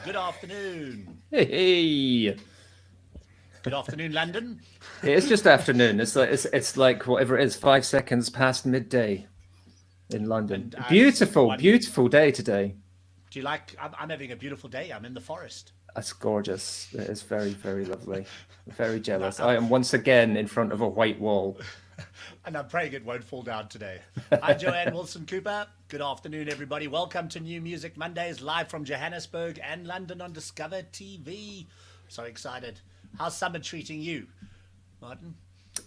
Good afternoon. Hey. Good afternoon, London. It's just afternoon. It's like whatever it is, 5 seconds past midday in London. Beautiful day today. Do you like? I'm having a beautiful day. I'm in the forest. That's gorgeous. It is very, very lovely. Very jealous. I am once again in front of a white wall. And I'm praying it won't fall down today. Hi, Joanne Wilson-Cooper. Good afternoon, everybody. Welcome to New Music Mondays, live from Johannesburg and London on DiscovrTV. So excited. How's summer treating you, Martin?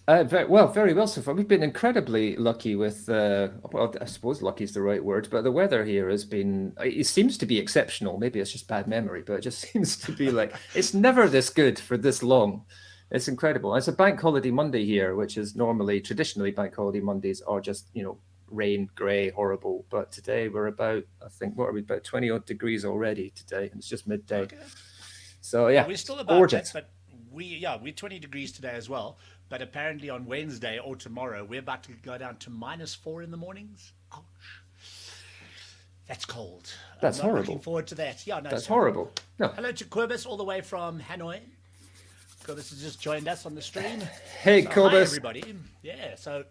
Very well so far. We've been incredibly lucky with, well, I suppose lucky is the right word, but the weather here has been, it seems to be exceptional. Maybe it's just bad memory, but it just seems to be like, it's never this good for this long. It's incredible. It's a bank holiday Monday here, which is traditionally bank holiday Mondays are just, rain, grey, horrible. But today we're about, I think, what are we, about 20 odd degrees already today. And it's just midday. Okay. So yeah, we're still about gorgeous. That, but we're 20 degrees today as well. But apparently on Wednesday or tomorrow, we're about to go down to -4 in the mornings. Ouch. That's cold. That's horrible. Looking forward to that. Yeah, no, that's horrible. No. Hello to Quibus all the way from Hanoi. Quibus has just joined us on the stream. Hey, Quibus. Hi, everybody. Yeah, so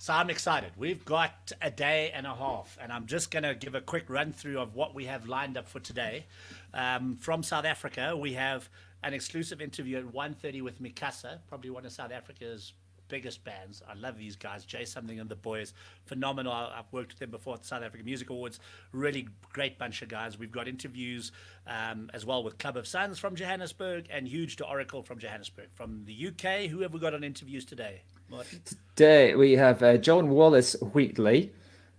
I'm excited. We've got a day and a half, and I'm just going to give a quick run through of what we have lined up for today. From South Africa, we have an exclusive interview at 1:30 with Mikasa, probably one of South Africa's biggest bands. I love these guys, Jay Something and the boys, phenomenal. I've worked with them before at the South African Music Awards. Really great bunch of guys. We've got interviews as well with Club of Sons from Johannesburg and Huge to Oracle from Johannesburg. From the UK, who have we got on interviews today, Martin? Today we have John Wallace-Wheatley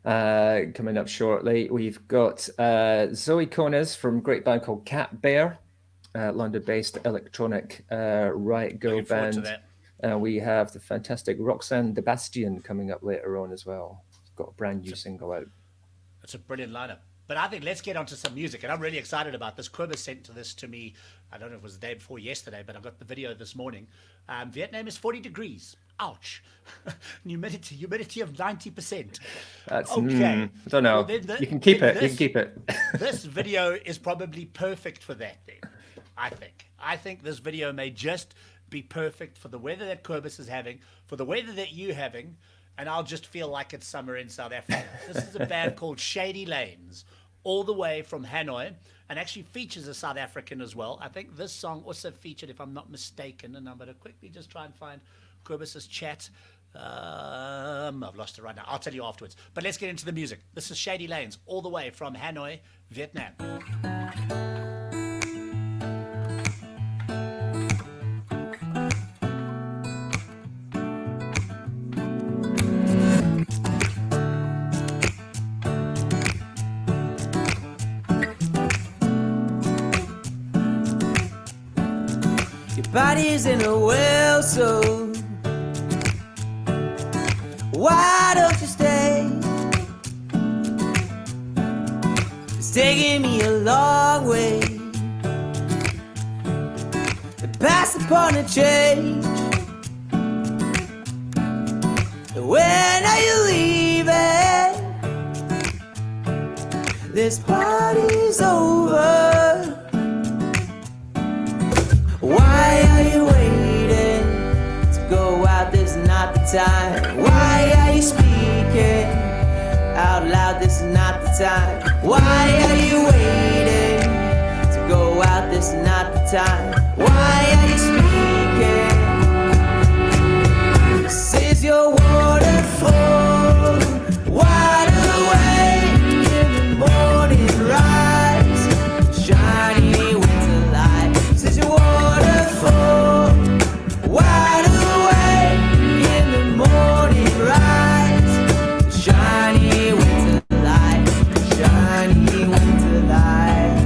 coming up shortly. We've got Zoe Kones from a great band called Cat Bear, London-based electronic riot girl band. We have the fantastic Roxanne Debastian coming up later on as well. It's got a brand new single out. It's a brilliant lineup. But I think let's get on to some music. And I'm really excited about this. Quibus sent this to me, I don't know if it was the day before yesterday, but I got the video this morning. Vietnam is 40 degrees. Ouch. humidity of 90%. That's, okay. I don't know. Well, you can keep it. You can keep it. This video is probably perfect for that then, I think. I think this video may just be perfect for the weather that Quibus is having, for the weather that you're having, and I'll just feel like it's summer in South Africa. This is a band called Shady Lanes, all the way from Hanoi, and actually features a South African as well. I think this song also featured, if I'm not mistaken, and I'm going to quickly just try and find Quibus's chat. I've lost it right now. I'll tell you afterwards. But let's get into the music. This is Shady Lanes, all the way from Hanoi, Vietnam. Body's in a well, so why don't you stay? It's taking me a long way to pass upon a change. When are you leaving? This party's over. Why are you waiting to go out? This is not the time. Why are you speaking out loud? This is not the time. Why are you waiting to go out? This is not the time. Why are you speaking? This is your waterfall, wide awake in the morning rise, shiny winter light. This is your waterfall, wide awake in the morning rise, shiny winter light, shiny winter light.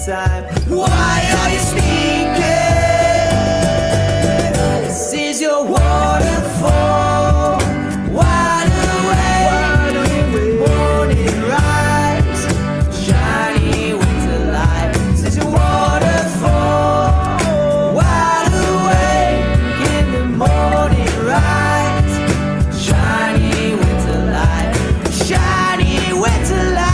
time. Why are you speaking? This is your waterfall. Wide awake, morning rise, shiny winter light. This is your waterfall. Wide awake in the morning rise, shiny winter light, shiny winter light.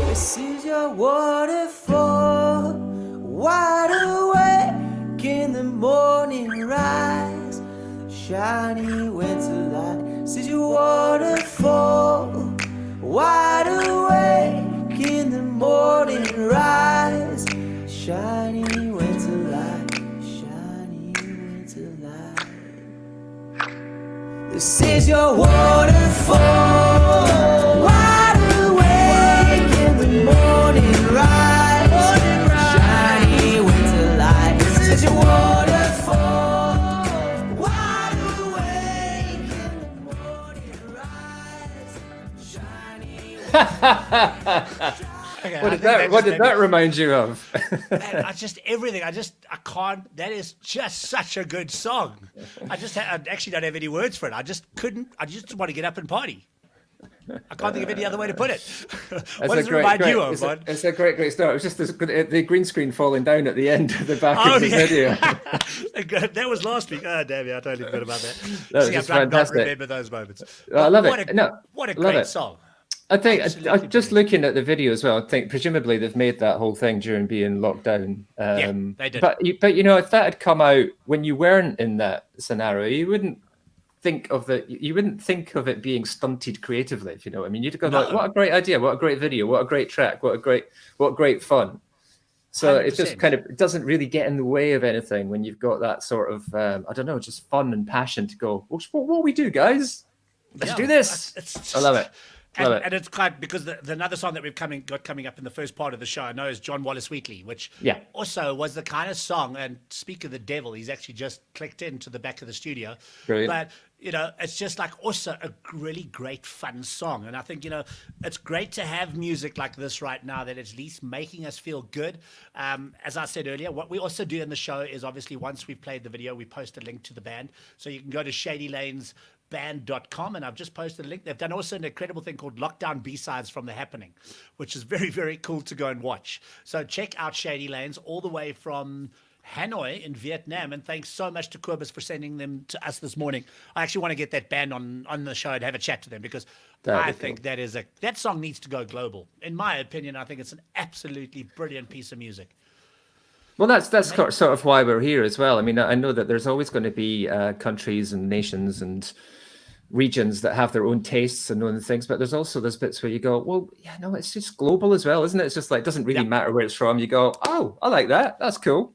This is your waterfall, wide awake in the morning rise, shiny winter light. This is your waterfall, wide awake in the morning rise, shiny winter light, shiny winter light. This is your waterfall, wide awake in the morning rise, shiny winter light. This is your waterfall, wide awake in the morning rise, shiny Okay, What I did think that just made me- remind you of? Man, I can't. That is just such a good song. I actually don't have any words for it. I just want to get up and party. I can't think of any other way to put it. What does it remind you of, bud? It's a great start. It was just the green screen falling down at the end of the back Oh, of the yeah. video. That was last week. Oh, damn it. I totally forgot about that. was See, just I don't fantastic. remember those moments. I love What it. A, No, what a love great it. song. I think Absolutely just brilliant. looking at the video as well, I think presumably they've made that whole thing during being locked down. They did. But you know, if that had come out when you weren't in that scenario, you wouldn't think of it being stunted creatively. If you know what I mean, you'd go like, No. what a great idea, what a great video, what a great track, what great fun. So it just 100%. kind of it doesn't really get in the way of anything when you've got that sort of I don't know, just fun and passion to go. What we do, guys? Let's Yeah, do this. it's I love it. Love it. And it's quite because the another song that we've got coming up in the first part of the show, I know, is John Wallace Wheatley, which Yeah. also was the kind of song. And speak of the devil, he's actually just clicked into the back of the studio. Brilliant. But you know, it's just like also a really great fun song. And I think, you know, it's great to have music like this right now that at least making us feel good. As I said earlier, what we also do in the show is obviously once we've played the video, we post a link to the band, so you can go to ShadyLanesBand.com, and I've just posted a link. They've done also an incredible thing called Lockdown B-Sides from the Happening, which is very, very cool to go and watch. So check out Shady Lanes all the way from Hanoi in Vietnam, and thanks so much to Quibus for sending them to us this morning. I actually want to get that band on the show and have a chat to them, because That'd I be think that song needs to go global. In my opinion, I think it's an absolutely brilliant piece of music. Well, that's sort of why we're here as well. I mean, I know that there's always going to be countries and nations and regions that have their own tastes and own things, but there's also those bits where you go, well, yeah, no, it's just global as well, isn't it? It's just like, it doesn't really matter where it's from. You go, oh, I like that. That's cool.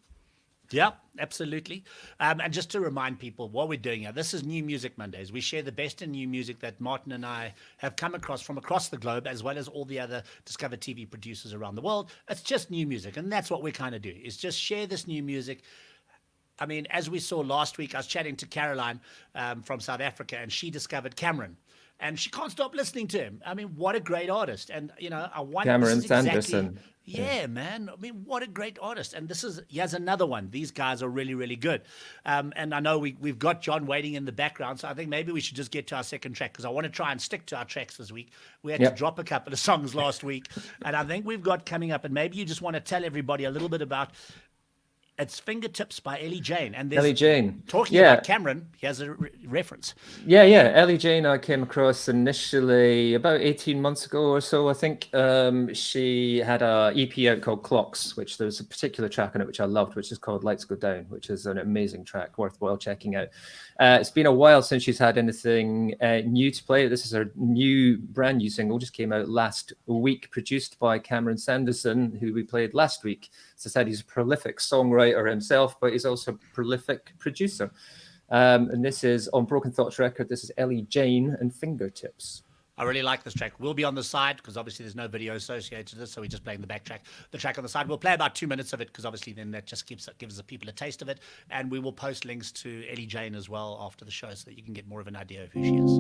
Yeah, absolutely. And just to remind people what we're doing here, this is New Music Mondays. We share the best in new music that Martin and I have come across from across the globe, as well as all the other Discover TV producers around the world. It's just new music, and that's what we kind of do, is just share this new music. I mean, as we saw last week, I was chatting to Caroline from South Africa, and she discovered Cameron. And she can't stop listening to him. I mean, what a great artist. And, you know, I wonder... Cameron Sanderson. Yeah, man. I mean, what a great artist. And here's another one. These guys are really, really good. And I know we've got John waiting in the background, so I think maybe we should just get to our second track, because I want to try and stick to our tracks this week. We had to drop a couple of songs last week. And I think we've got coming up, and maybe you just want to tell everybody a little bit about It's Fingertips by Ellie Jane. And Ellie Jane. Talking about Cameron, he has a reference. Yeah. Ellie Jane I came across initially about 18 months ago or so, I think. She had a EP out called Clocks, which there's a particular track on it which I loved, which is called Lights Go Down, which is an amazing track, worthwhile checking out. It's been a while since she's had anything new to play. This is her brand new single, just came out last week, produced by Cameron Sanderson, who we played last week. As I said, he's a prolific songwriter himself, but he's also a prolific producer. And this is on Broken Thoughts record. This is Ellie Jane and Fingertips. I really like this track. We'll be on the side because obviously there's no video associated with it, so we're just playing the backtrack. The track on the side. We'll play about 2 minutes of it because obviously then that just gives the people a taste of it. And we will post links to Ellie Jane as well after the show so that you can get more of an idea of who she is.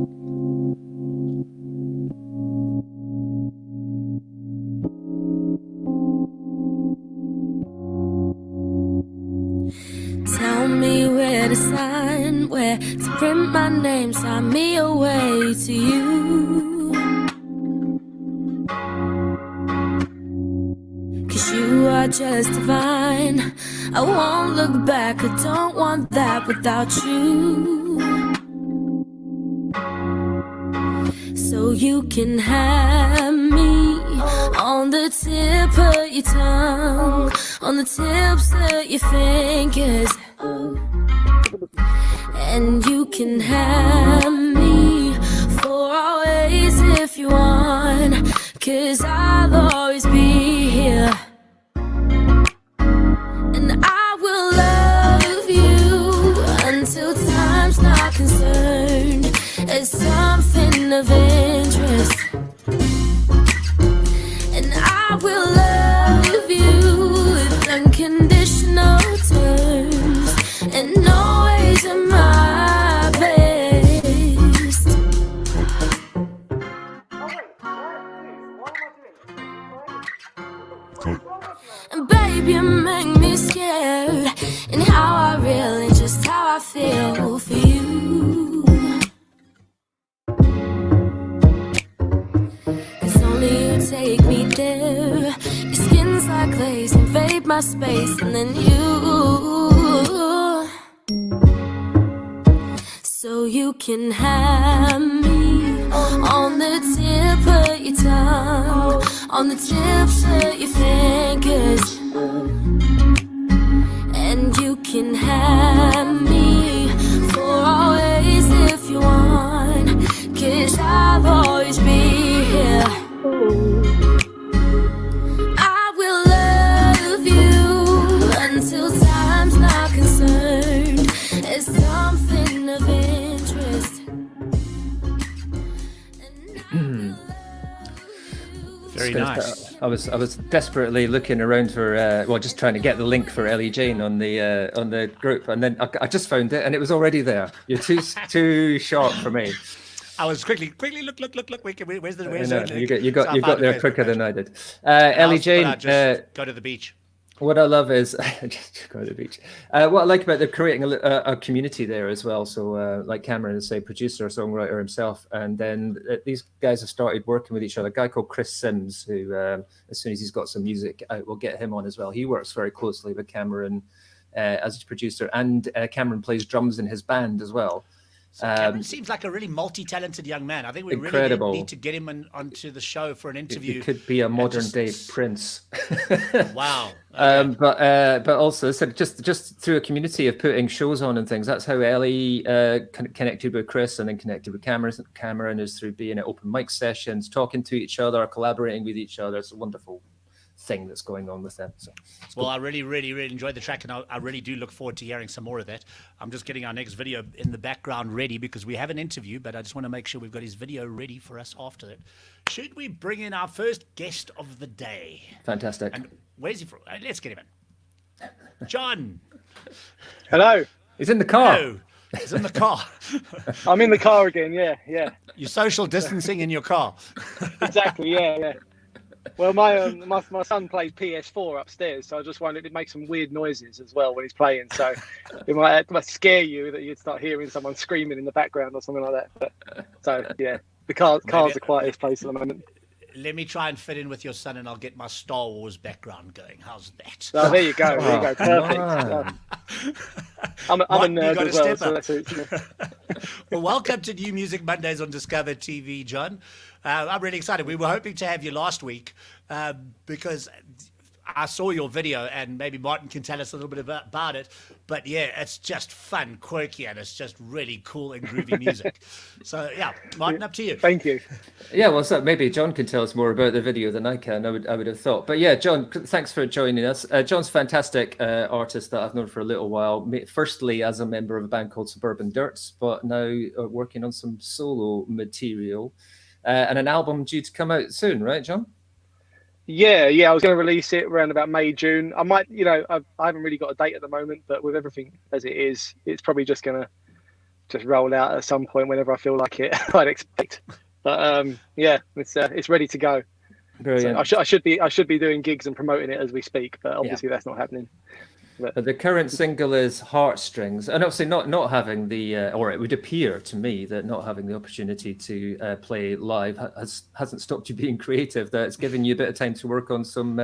Tell me where to sign, where to print my name, sign me away to you. 'Cause you are just divine. I won't look back, I don't want that without you. So you can have me on the tip of your tongue, on the tips of your fingers. And you can have me for always if you want, 'cause I'll always be here. And I will love you until time's not concerned. It's something of interest. And I will love you with unconditional terms, and always at my best. And baby, you make me scared, and how I really, just how I feel for you. 'Cause only you take me there. Your skin's like lace, invade my space, and then you. So you can have me on the tip of your tongue, on the tips of your fingers. And you can have me for always if you want, 'cause I'll always be here. I will love you until time's not concerned. It's something of interest. Very nice. I was desperately looking around for just trying to get the link for Ellie Jane on the group, and then I just found it, and it was already there. You're too sharp for me. I was quickly look. Where's the you got there quicker than I did. Ellie Jane. Go to the beach. What I love is just go to the beach. What I like about they're creating a community there as well. So like Cameron is a producer, songwriter himself, and then these guys have started working with each other. A guy called Chris Sims, who as soon as he's got some music out, we'll get him on as well. He works very closely with Cameron as his producer, and Cameron plays drums in his band as well. So Cameron seems like a really multi-talented young man. I think we really need to get him onto the show for an interview. He could be a modern day Prince. Wow. Okay. But also just through a community of putting shows on and things. That's how Ellie connected with Chris and then connected with Cameron. Cameron is through being at open mic sessions, talking to each other, collaborating with each other. It's a wonderful thing that's going on with them. So, well, I really enjoyed the track, and I really do look forward to hearing some more of that. I'm just getting our next video in the background ready because we have an interview, but I just want to make sure we've got his video ready for us after that. Should we bring in our first guest of the day? Fantastic. And where's he from? Let's get him in. John. Hello. He's in the car. Hello. He's in the car. I'm in the car again. Yeah. You're social distancing in your car. Exactly. Yeah. Well, my son plays PS4 upstairs, so I just wondered it makes some weird noises as well when he's playing. So it might scare you that you'd start hearing someone screaming in the background or something like that. But, so yeah, the car's the quietest place at the moment. let me try and fit in with your son, and I'll get my Star Wars background going. How's that? Oh, there you go. There you go. Perfect. Man. I'm a Martin, you nerd gotta as well. step So up. that's it. Well, welcome to New Music Mondays on Discover TV, John. I'm really excited. We were hoping to have you last week because I saw your video, and maybe Martin can tell us a little bit about it. But yeah, it's just fun, quirky, and it's just really cool and groovy music. So yeah, Martin, up to you. Thank you. Yeah, well, so maybe John can tell us more about the video than I can. I would have thought. But yeah, John, thanks for joining us. John's a fantastic artist that I've known for a little while. Firstly, as a member of a band called Suburban Dirts, but now working on some solo material and an album due to come out soon, right, John? Yeah. I was going to release it around about May, June. I might, I haven't really got a date at the moment, but with everything as it is, it's probably just going to just roll out at some point whenever I feel like it. I'd expect. But yeah, it's ready to go. Brilliant. So I should be doing gigs and promoting it as we speak, but obviously that's not happening. But the current single is Heartstrings, and obviously not having the, or it would appear to me that not having the opportunity to play live hasn't stopped you being creative. That it's given you a bit of time to work on some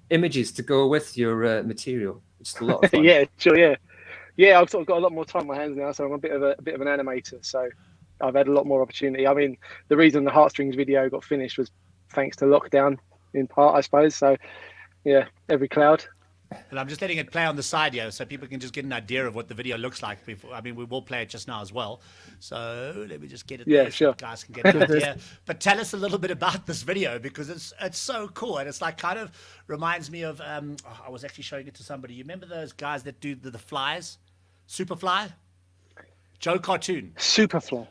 images to go with your material, which is a lot of fun. Yeah, sure, yeah. I've sort of got a lot more time on my hands now, so I'm a bit of an animator. So I've had a lot more opportunity. I mean, the reason the Heartstrings video got finished was thanks to lockdown, in part, I suppose. So yeah, every cloud. And I'm just letting it play on the side here so people can just get an idea of what the video looks like. I mean, we will play it just now as well. So let me just get it there so you guys can get an idea. But tell us a little bit about this video, because it's so cool. And it's like kind of reminds me of, I was actually showing it to somebody. You remember those guys that do the flies? Superfly? Joe Cartoon. Superfly.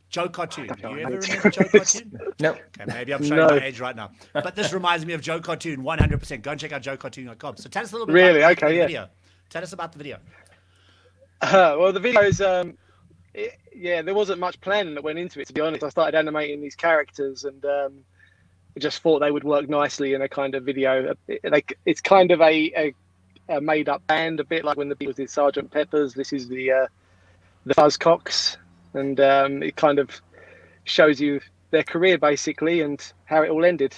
Joe Cartoon. Do you ever remember Joe Cartoon? No. Okay, maybe I'm showing my age right now. But this reminds me of Joe Cartoon 100%. Go and check out joecartoon.com. So tell us a little bit about the video. Tell us about the video. Well, the video is, there wasn't much planning that went into it, to be honest. I started animating these characters and I just thought they would work nicely in a kind of video. It's kind of a made-up band, a bit like when the Beatles did Sgt. Pepper's. This is the Buzzcocks. And it kind of shows you their career, basically, and how it all ended,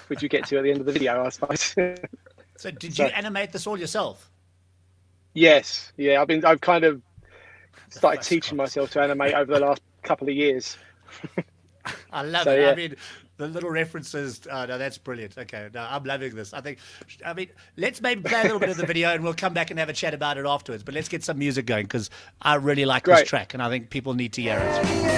which you get to at the end of the video, I suppose. So did you animate this all yourself? Yes. Yeah, I've kind of started teaching myself to animate over the last couple of years. I love it. Yeah. I mean, the little references. Oh, no, that's brilliant. Okay, no, I'm loving this. I mean, let's maybe play a little bit of the video and we'll come back and have a chat about it afterwards. But let's get some music going because I really like this track and I think people need to hear it.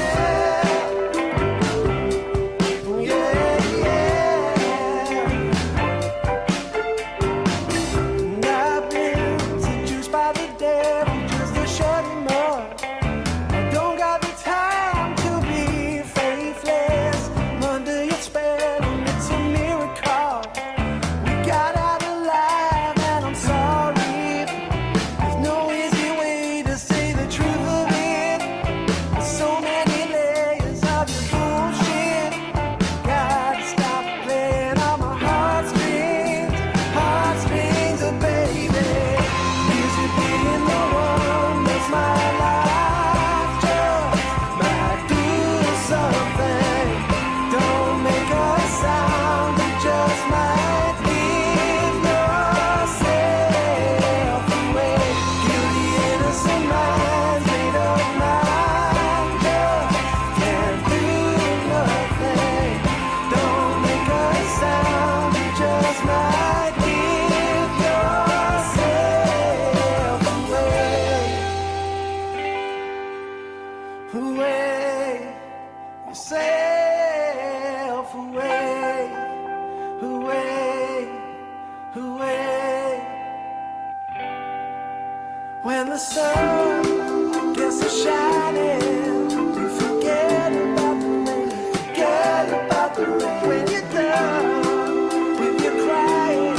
When the sun gets to shining, we forget about the rain, forget about the rain. When you're done with your crying,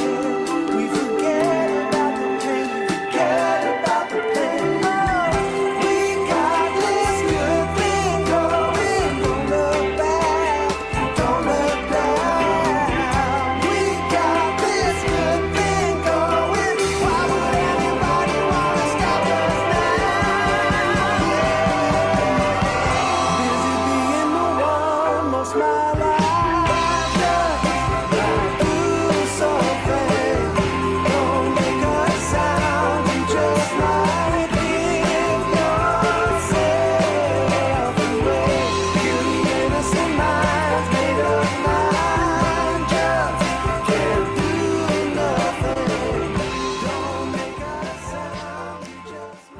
we forget about the pain, forget about the pain. Oh, we got this good thing going, don't look back, don't look back. We got this good thing going, why would anybody wanna stop us now?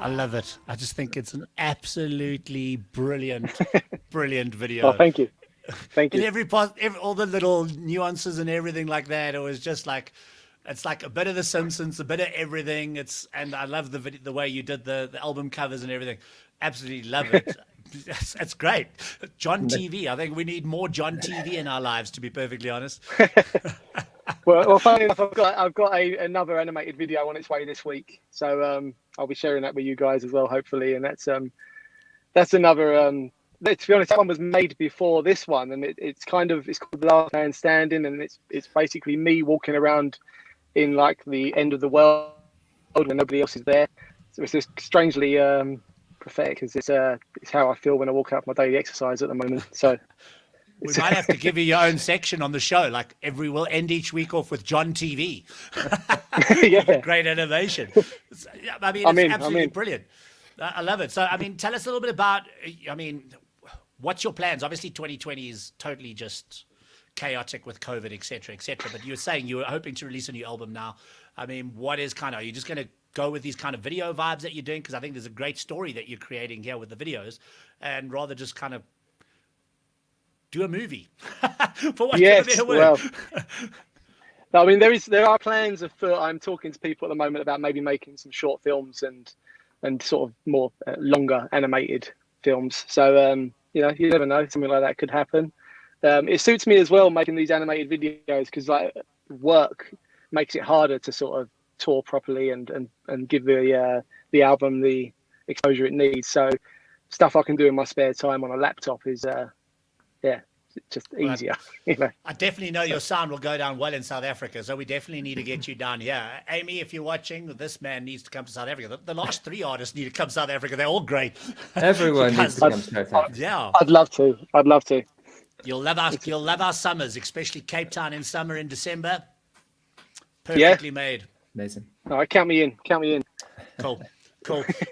I love it. I just think it's an absolutely brilliant, brilliant video. Oh, thank you. Thank In you. every part, all the little nuances and everything like that. It was just like, it's like a bit of The Simpsons, a bit of everything. And I love the way you did the album covers and everything. Absolutely love it. It's great. John TV. I think we need more John TV in our lives, to be perfectly honest. Well, funny enough, I've got another animated video on its way this week, so I'll be sharing that with you guys as well, hopefully. And that's another. To be honest, that one was made before this one, and it's called The Last Man Standing, and it's basically me walking around in like the end of the world when nobody else is there. So it's just strangely prophetic, because it's how I feel when I walk out for my daily exercise at the moment. So. We might have to give you your own section on the show. Like we'll end each week off with John TV. Yeah. Great innovation. It's absolutely brilliant. I love it. So, I mean, tell us a little bit about, what's your plans? Obviously, 2020 is totally just chaotic with COVID, et cetera, et cetera. But you were saying you were hoping to release a new album now. I mean, what is are you just going to go with these kind of video vibes that you're doing? Because I think there's a great story that you're creating here with the videos, and rather just kind of do a movie. For what yes, well, I mean, there are plans I'm talking to people at the moment about maybe making some short films and sort of more longer animated films. So you never know, something like that could happen. It suits me as well making these animated videos, because like work makes it harder to sort of tour properly and give the album the exposure it needs. So stuff I can do in my spare time on a laptop is just easier. I definitely know your sound will go down well in South Africa, so we definitely need to get you down here. Amy, if you're watching, this man needs to come to South Africa. The last three artists need to come to South Africa. They're all great. Everyone needs to come to South Africa. Yeah, I'd love to. You'll love our summers, especially Cape Town in summer in December. Perfectly made. Amazing. All right, count me in. Cool.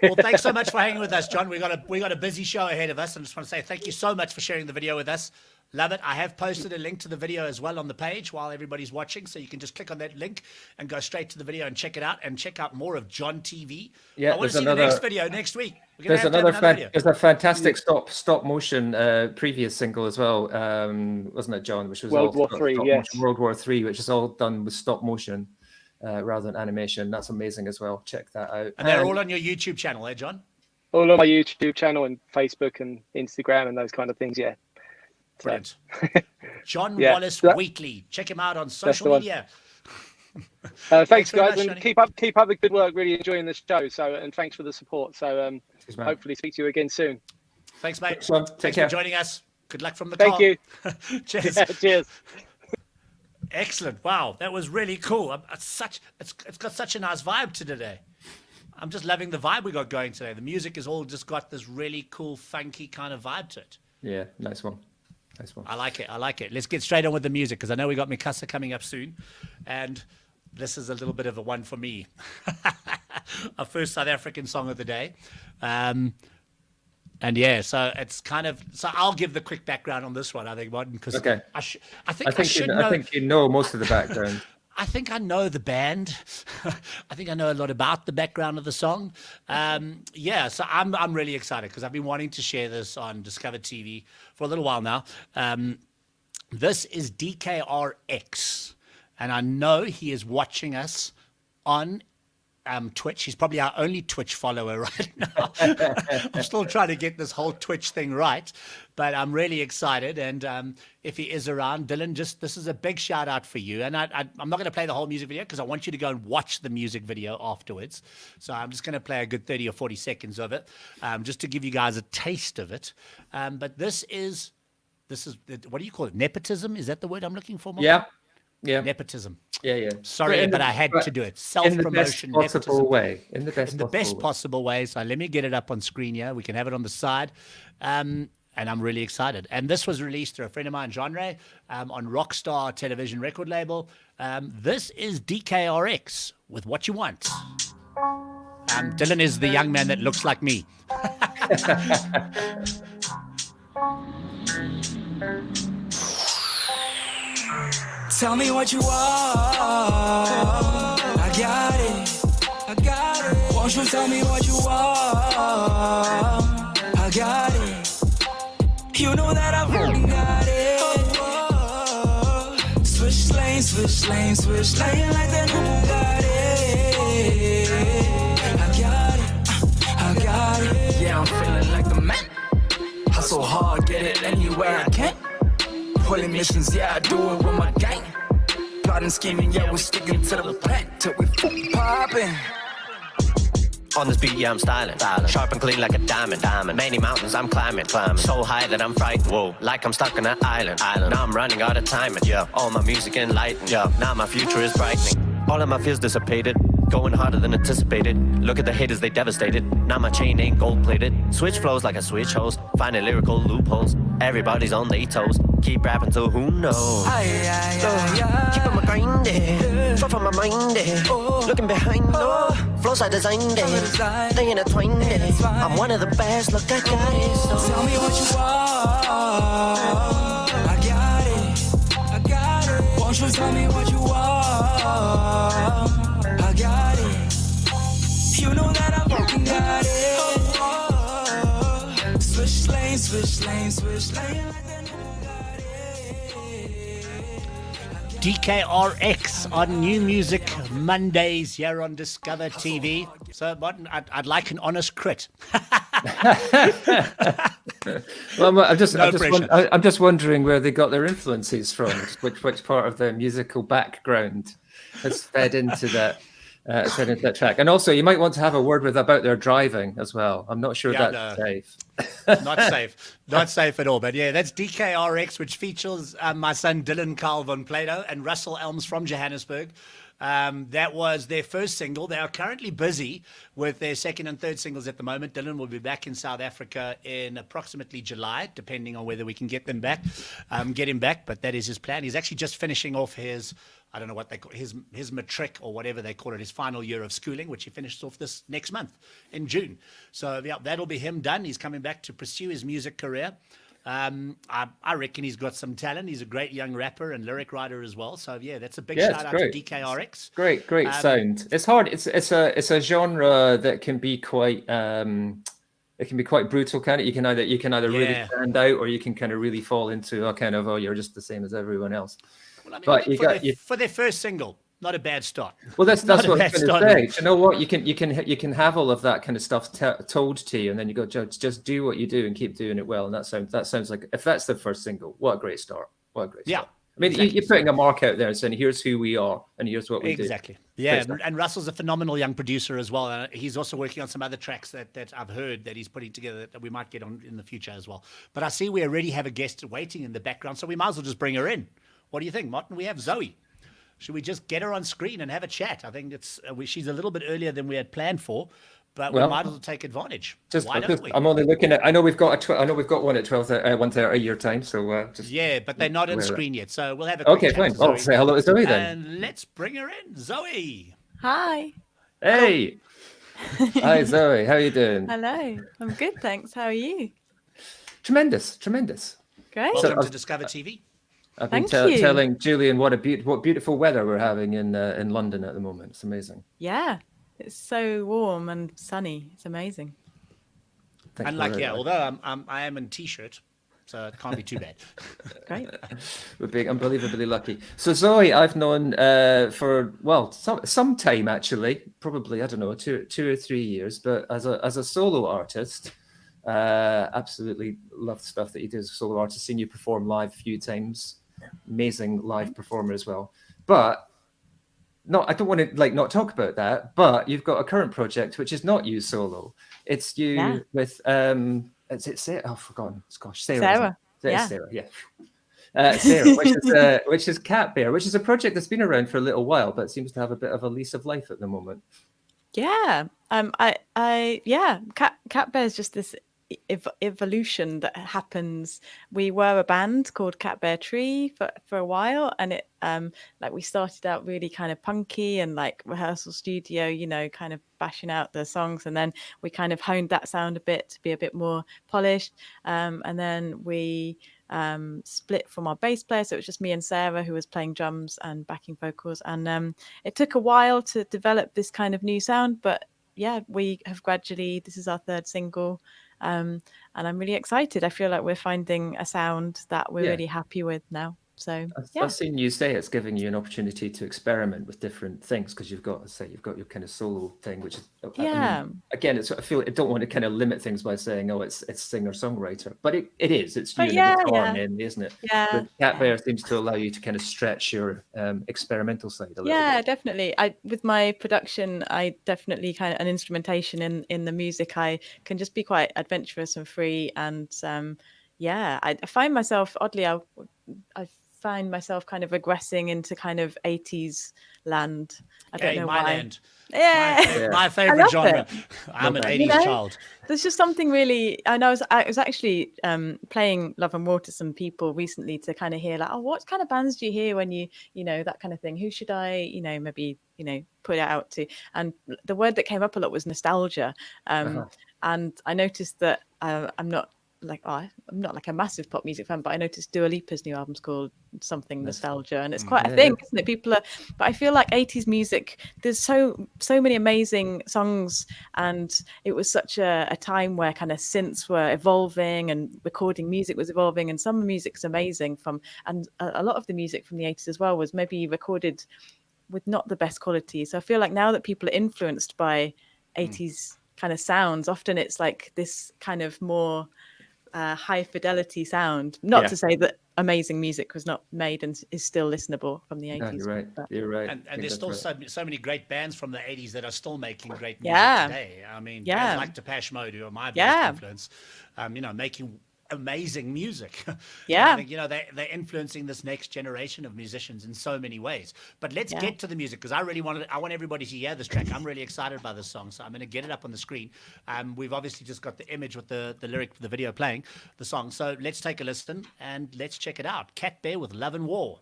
Well, thanks so much for hanging with us, John. We got a busy show ahead of us. I just want to say thank you so much for sharing the video with us. Love it. I have posted a link to the video as well on the page while everybody's watching, so you can just click on that link and go straight to the video and check it out, and check out more of John TV. Yeah, I want to see the next video next week. There's a fantastic stop motion previous single as well, wasn't it, John? Which was World War III, yes. World War III, which is all done with stop motion rather than animation. That's amazing as well. Check that out. And they're all on your YouTube channel, John? All on my YouTube channel and Facebook and Instagram and those kind of things, yeah. Brilliant. John Wallace Wheatley. Check him out on social media. Thanks guys, and keep up the good work. Really enjoying the show. So, and thanks for the support. So, hopefully speak to you again soon. Thanks, mate. Thanks for joining us. Good luck from the car. Thank you. Cheers. Cheers. Excellent. Wow, that was really cool. It's got such a nice vibe to today. I'm just loving the vibe we got going today. The music has all just got this really cool, funky kind of vibe to it. Yeah, nice one. I like it. Let's get straight on with the music, because I know we got Mikasa coming up soon, and this is a little bit of a one for me. Our first South African song of the day. And yeah, so it's kind of, so I'll give the quick background on this one, I think, Martin, because I think you know most of the background. I think I know the band. I think I know a lot about the background of the song. So I'm really excited, because I've been wanting to share this on DiscovrTV for a little while now. This is DKRX, and I know he is watching us on Twitch. He's probably our only Twitch follower right now. I'm still trying to get this whole Twitch thing right, but I'm really excited. And if he is around, Dylan, this is a big shout out for you. And I'm not going to play the whole music video, because I want you to go and watch the music video afterwards. So I'm just going to play a good 30 or 40 seconds of it, just to give you guys a taste of it. But this is what do you call it? Nepotism? Is that the word I'm looking for, Mark? Yeah. Nepotism. Yeah. Sorry, but I had to do it. Self-promotion. In the best possible way. So let me get it up on screen here. We can have it on the side. And I'm really excited. And this was released through a friend of mine, Genre, on Rockstar Television record label. This is DKRX with What You Want. Dylan is the young man that looks like me. Tell me what you want. I got it. Won't you tell me what you want? I got it. You know that I've already got it. Switch lanes, switch lanes, switch lanes like that. Got it. I got it. Yeah, I'm feeling like the man. Hustle hard, get it anywhere I can. Pulling missions, yeah, I do it with my gang. Plotting, scheming, yeah, we're sticking to the plan till we poppin'. On this beat, yeah, I'm styling. Sharp and clean like a diamond. Many mountains I'm climbing. So high that I'm frightened. Whoa, like I'm stuck on an island. Now I'm running out of time. Yeah, all my music enlightened. Yeah, now my future is brightening. All of my fears dissipated. Going harder than anticipated. Look at the haters, they devastated. Now my chain ain't gold plated. Switch flows like a switch hose. Finding lyrical loopholes. Everybody's on their toes. Keep rapping till who knows. Keep on my grinding. Far from my mind. Looking behind. Flows I designed it. They intertwined it. I'm one of the best. Look, I got it. So tell me what you want. I got it. I got it. Won't you tell me what you want? I got it. You know that I fucking got it. Switch lanes, switch lanes, switch lanes. DKRX on New Music Mondays here on Discover TV. So, Martin, I'd like an honest crit. Well, I'm just wondering where they got their influences from. Which part of their musical background has fed into that track. And also, you might want to have a word about their driving as well. I'm not sure that's safe. Not safe at all. But yeah, that's DKRX, which features my son Dylan Carl von Plato and Russell Elms from Johannesburg. That was their first single. They are currently busy with their second and third singles at the moment. Dylan will be back in South Africa in approximately July, depending on whether we can get him back. But that is his plan. He's actually just finishing off his, I don't know what they call his matric or whatever they call it, his final year of schooling, which he finishes off this next month in June. So yeah, that'll be him done. He's coming back to pursue his music career. I reckon he's got some talent. He's a great young rapper and lyric writer as well. So yeah, that's a big shout out to DKRX. Great sound. It's hard. It's a genre that can be quite it can be quite brutal, can it? You can either really stand out, or you can kind of really fall into you're just the same as everyone else. Well, I mean, for their first single, not a bad start. Well, that's what I was going to say. You know what? You can have all of that kind of stuff told to you, and then you go, just do what you do and keep doing it well. And that sounds like, if that's the first single, what a great start. Yeah. I mean, exactly. You're putting a mark out there and saying, here's who we are and here's what we do. Exactly. Yeah, and Russell's a phenomenal young producer as well. And he's also working on some other tracks that I've heard that he's putting together that we might get on in the future as well. But I see we already have a guest waiting in the background, so we might as well just bring her in. What do you think, Martin? We have Zoe. Should we just get her on screen and have a chat? I think she's a little bit earlier than we had planned for, but we might as well take advantage. Why don't we? I'm only looking at. I know we've got one at 1:30 your time. So but they're not on screen yet. So we'll have a quick chat. Fine. I'll say hello to Zoe then. And let's bring her in, Zoe. Hi. Hey. Hi, Zoe. How are you doing? Hello. I'm good, thanks. How are you? Tremendous. Great. Welcome to Discover TV. I've been telling Julian what beautiful weather we're having in London at the moment. It's amazing. Yeah, it's so warm and sunny. It's amazing. Although I am in t-shirt, so it can't be too bad. Great. We're being unbelievably lucky. So Zoe, I've known for some time actually, probably I don't know 2 or 3 years, but as a solo artist. Absolutely love the stuff that you do as a solo artist. Seen you perform live a few times. Amazing live performer as well. But I don't want to not talk about that. But you've got a current project which is not you solo. It's you with is it Sarah? Oh, I've forgotten. Gosh, Sarah. Sarah, yeah. Sarah, which is Cat Bear, which is a project that's been around for a little while, but seems to have a bit of a lease of life at the moment. Yeah. Cat Bear is just this evolution that happens. We were a band called Cat Bear Tree for a while, and it we started out really kind of punky and rehearsal studio, kind of bashing out the songs, and then we kind of honed that sound a bit to be a bit more polished, and then we split from our bass player, so it was just me and Sarah who was playing drums and backing vocals, and it took a while to develop this kind of new sound, but yeah, we have gradually, this is our third single, and I'm really excited. I feel like we're finding a sound that we're Yeah. really happy with now. So yeah. I've seen you say it's giving you an opportunity to experiment with different things, because you've got your kind of solo thing, which is, I mean, again, it's, I don't want to kind of limit things by saying, oh, it's singer-songwriter, but it is. It's you But and yeah, the guitar yeah. mainly, isn't it? Yeah, But Cat Bear seems to allow you to kind of stretch your experimental side a little yeah, bit. definitely. With my production, I definitely kind of, an instrumentation in the music, I can just be quite adventurous and free. And yeah, I find myself, oddly, I find myself kind of regressing into kind of 80s land. I don't Hey, know my why. land. Yeah, My I favorite love genre. it. I'm an Love that. 80s You know? child. There's just something really, and I was actually playing Love and War to some people recently to kind of hear like, oh, what kind of bands do you hear when you know, that kind of thing. Who should I, maybe, put it out to? And the word that came up a lot was nostalgia. And I noticed that I'm not like a massive pop music fan, but I noticed Dua Lipa's new album's called something nostalgia, and it's quite a thing, isn't it? People are, but I feel like 80s music, there's so many amazing songs, and it was such a time where kind of synths were evolving and recording music was evolving, and some music's amazing and a lot of the music from the 80s as well was maybe recorded with not the best quality. So I feel like now that people are influenced by 80s kind of sounds, often it's like this kind of more high fidelity sound. Not to say that amazing music was not made and is still listenable from the 80s. No, you're right. You're right. And there's still so many great bands from the 80s that are still making great music Yeah. today. I mean, Yeah. bands like Depeche Mode, who are my biggest influence, making amazing music. Yeah. I think, they're influencing this next generation of musicians in so many ways. But let's get to the music, because I want everybody to hear this track. I'm really excited by this song, so I'm going to get it up on the screen. We've obviously just got the image with the lyric, the video playing the song. So let's take a listen and let's check it out. Cat Bear with Love and War.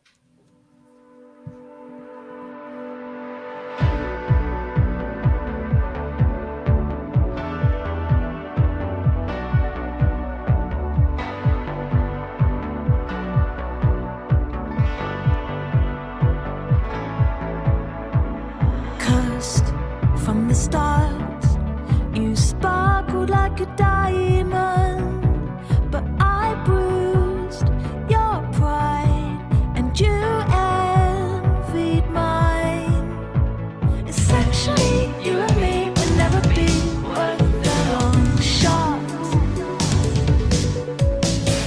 From the start, you sparkled like a diamond, but I bruised your pride and you envied mine. Essentially, you and me would never be worth a long shot.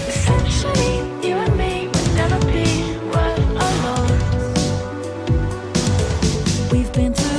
Essentially, you and me would never be worth a lot. We've been through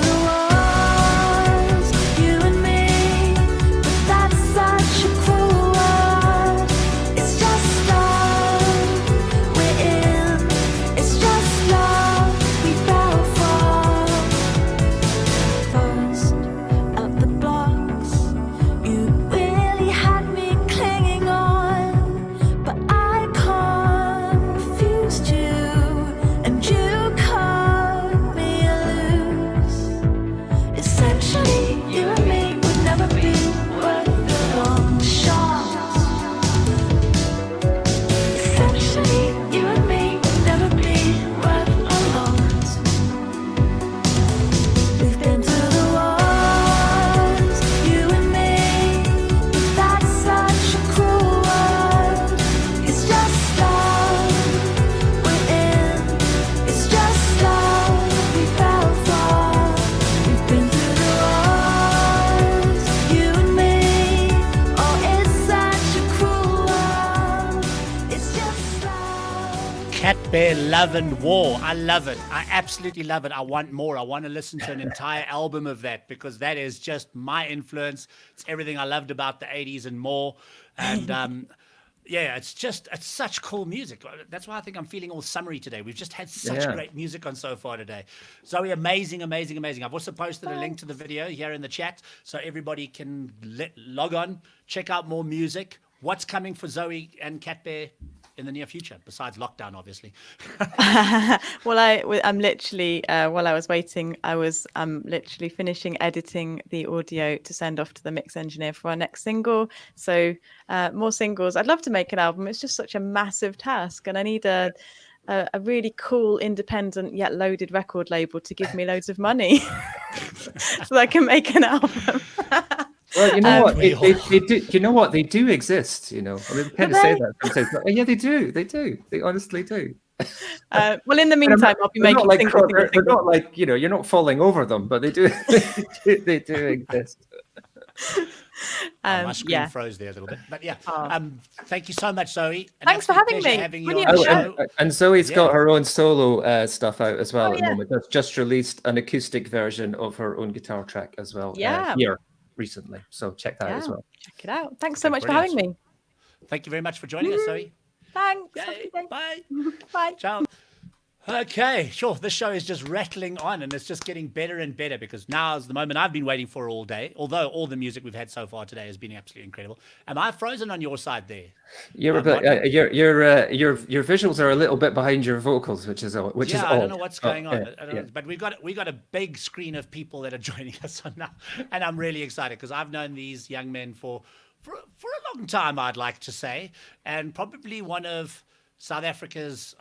Bear, Love and War. I love it. I absolutely love it. I want more. I want to listen to an entire album of that, because that is just my influence. It's everything I loved about the 80s and more. And yeah, it's such cool music. That's why I think I'm feeling all summery today. We've just had such great music on so far today. Zoe, amazing, amazing, amazing. I've also posted a link to the video here in the chat so everybody can log on, check out more music. What's coming for Zoe and Cat Bear in the near future, besides lockdown, obviously? Well, I'm literally, while I was waiting, I'm literally finishing editing the audio to send off to the mix engineer for our next single. So more singles. I'd love to make an album. It's just such a massive task, and I need a really cool, independent yet loaded record label to give me loads of money so that I can make an album. Well, you know what? we They do. You know what? They do exist. You know, I mean, we kind of say they? that sometimes. But yeah, they do. They do. They honestly do. Well, in the meantime, I'll be making They're not like, you know, you're not falling over them, but they do. They do exist. My screen froze there a little bit, but yeah. Thank you so much, Zoe. Thanks for having me. Having you Brilliant on the show. show. And Zoe's got her own solo stuff out as well at the yeah. moment. That's just released an acoustic version of her own guitar track as well. Yeah. Here recently. So check that out as well. Check it out. Thanks so much for having me. Thank you very much for joining us, Zoe. Thanks. Yay. Bye. Bye. Ciao. Okay, sure. This show is just rattling on, and it's just getting better and better, because now is the moment I've been waiting for all day. Although all the music we've had so far today has been absolutely incredible. Am I frozen on your side there? You're a bit. Your visuals are a little bit behind your vocals, which is odd. I don't know what's going on. I don't know, but we got a big screen of people that are joining us on now, and I'm really excited because I've known these young men for a long time, I'd like to say, and probably one of South Africa's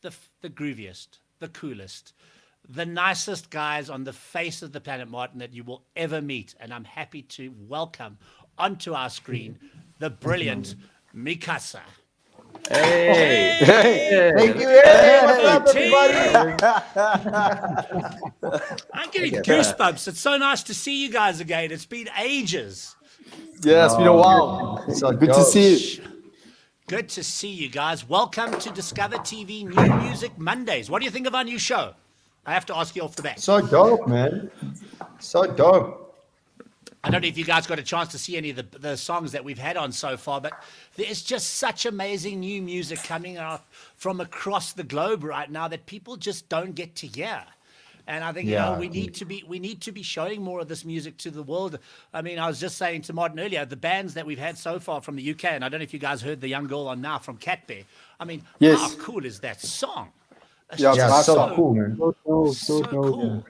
the grooviest, the coolest, the nicest guys on the face of the planet, Martin, that you will ever meet. And I'm happy to welcome onto our screen the brilliant Mikasa. Hey. Thank you. Hey, what's up, everybody? I'm getting goosebumps. It's so nice to see you guys again. It's been ages. Yeah, it's been a while. So good to see you. Good to see you guys. Welcome to Discover TV New Music Mondays. What do you think of our new show? I have to ask you off the bat. So dope, man. So dope. I don't know if you guys got a chance to see any of the songs that we've had on so far, but there's just such amazing new music coming out from across the globe right now that people just don't get to hear. And I think we need to be showing more of this music to the world. I mean, I was just saying to Martin earlier, the bands that we've had so far from the UK, and I don't know if you guys heard the young girl on now from Cat Bear. I mean, how cool is that song? It's so cool, man. So cool.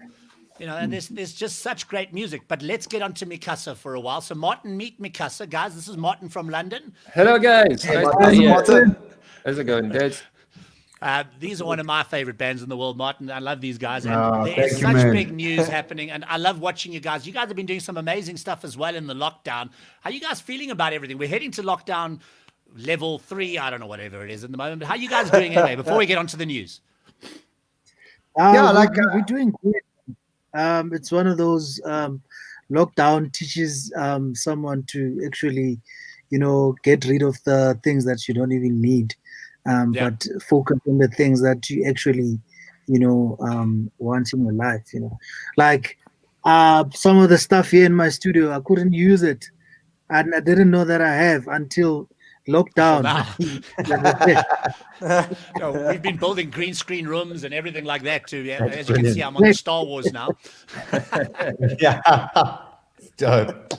You know, and there's just such great music. But let's get on to Mikasa for a while. So Martin, meet Mikasa, guys. This is Martin from London. Hello, guys. Hey, Martin. How's it going, guys? These are one of my favorite bands in the world, Martin. I love these guys. And there's such big news happening. And I love watching you guys. You guys have been doing some amazing stuff as well in the lockdown. How are you guys feeling about everything? We're heading to lockdown level 3. I don't know, whatever it is at the moment. But how are you guys doing anyway, before we get on to the news? We're doing great. It's one of those lockdown teaches someone to actually, get rid of the things that you don't even need. But focus on the things that you actually, want in your life. Like some of the stuff here in my studio, I couldn't use it, and I didn't know that I have until lockdown. We've been building green screen rooms and everything like that too. Yeah, as you can see, I'm on the Star Wars now. Dope.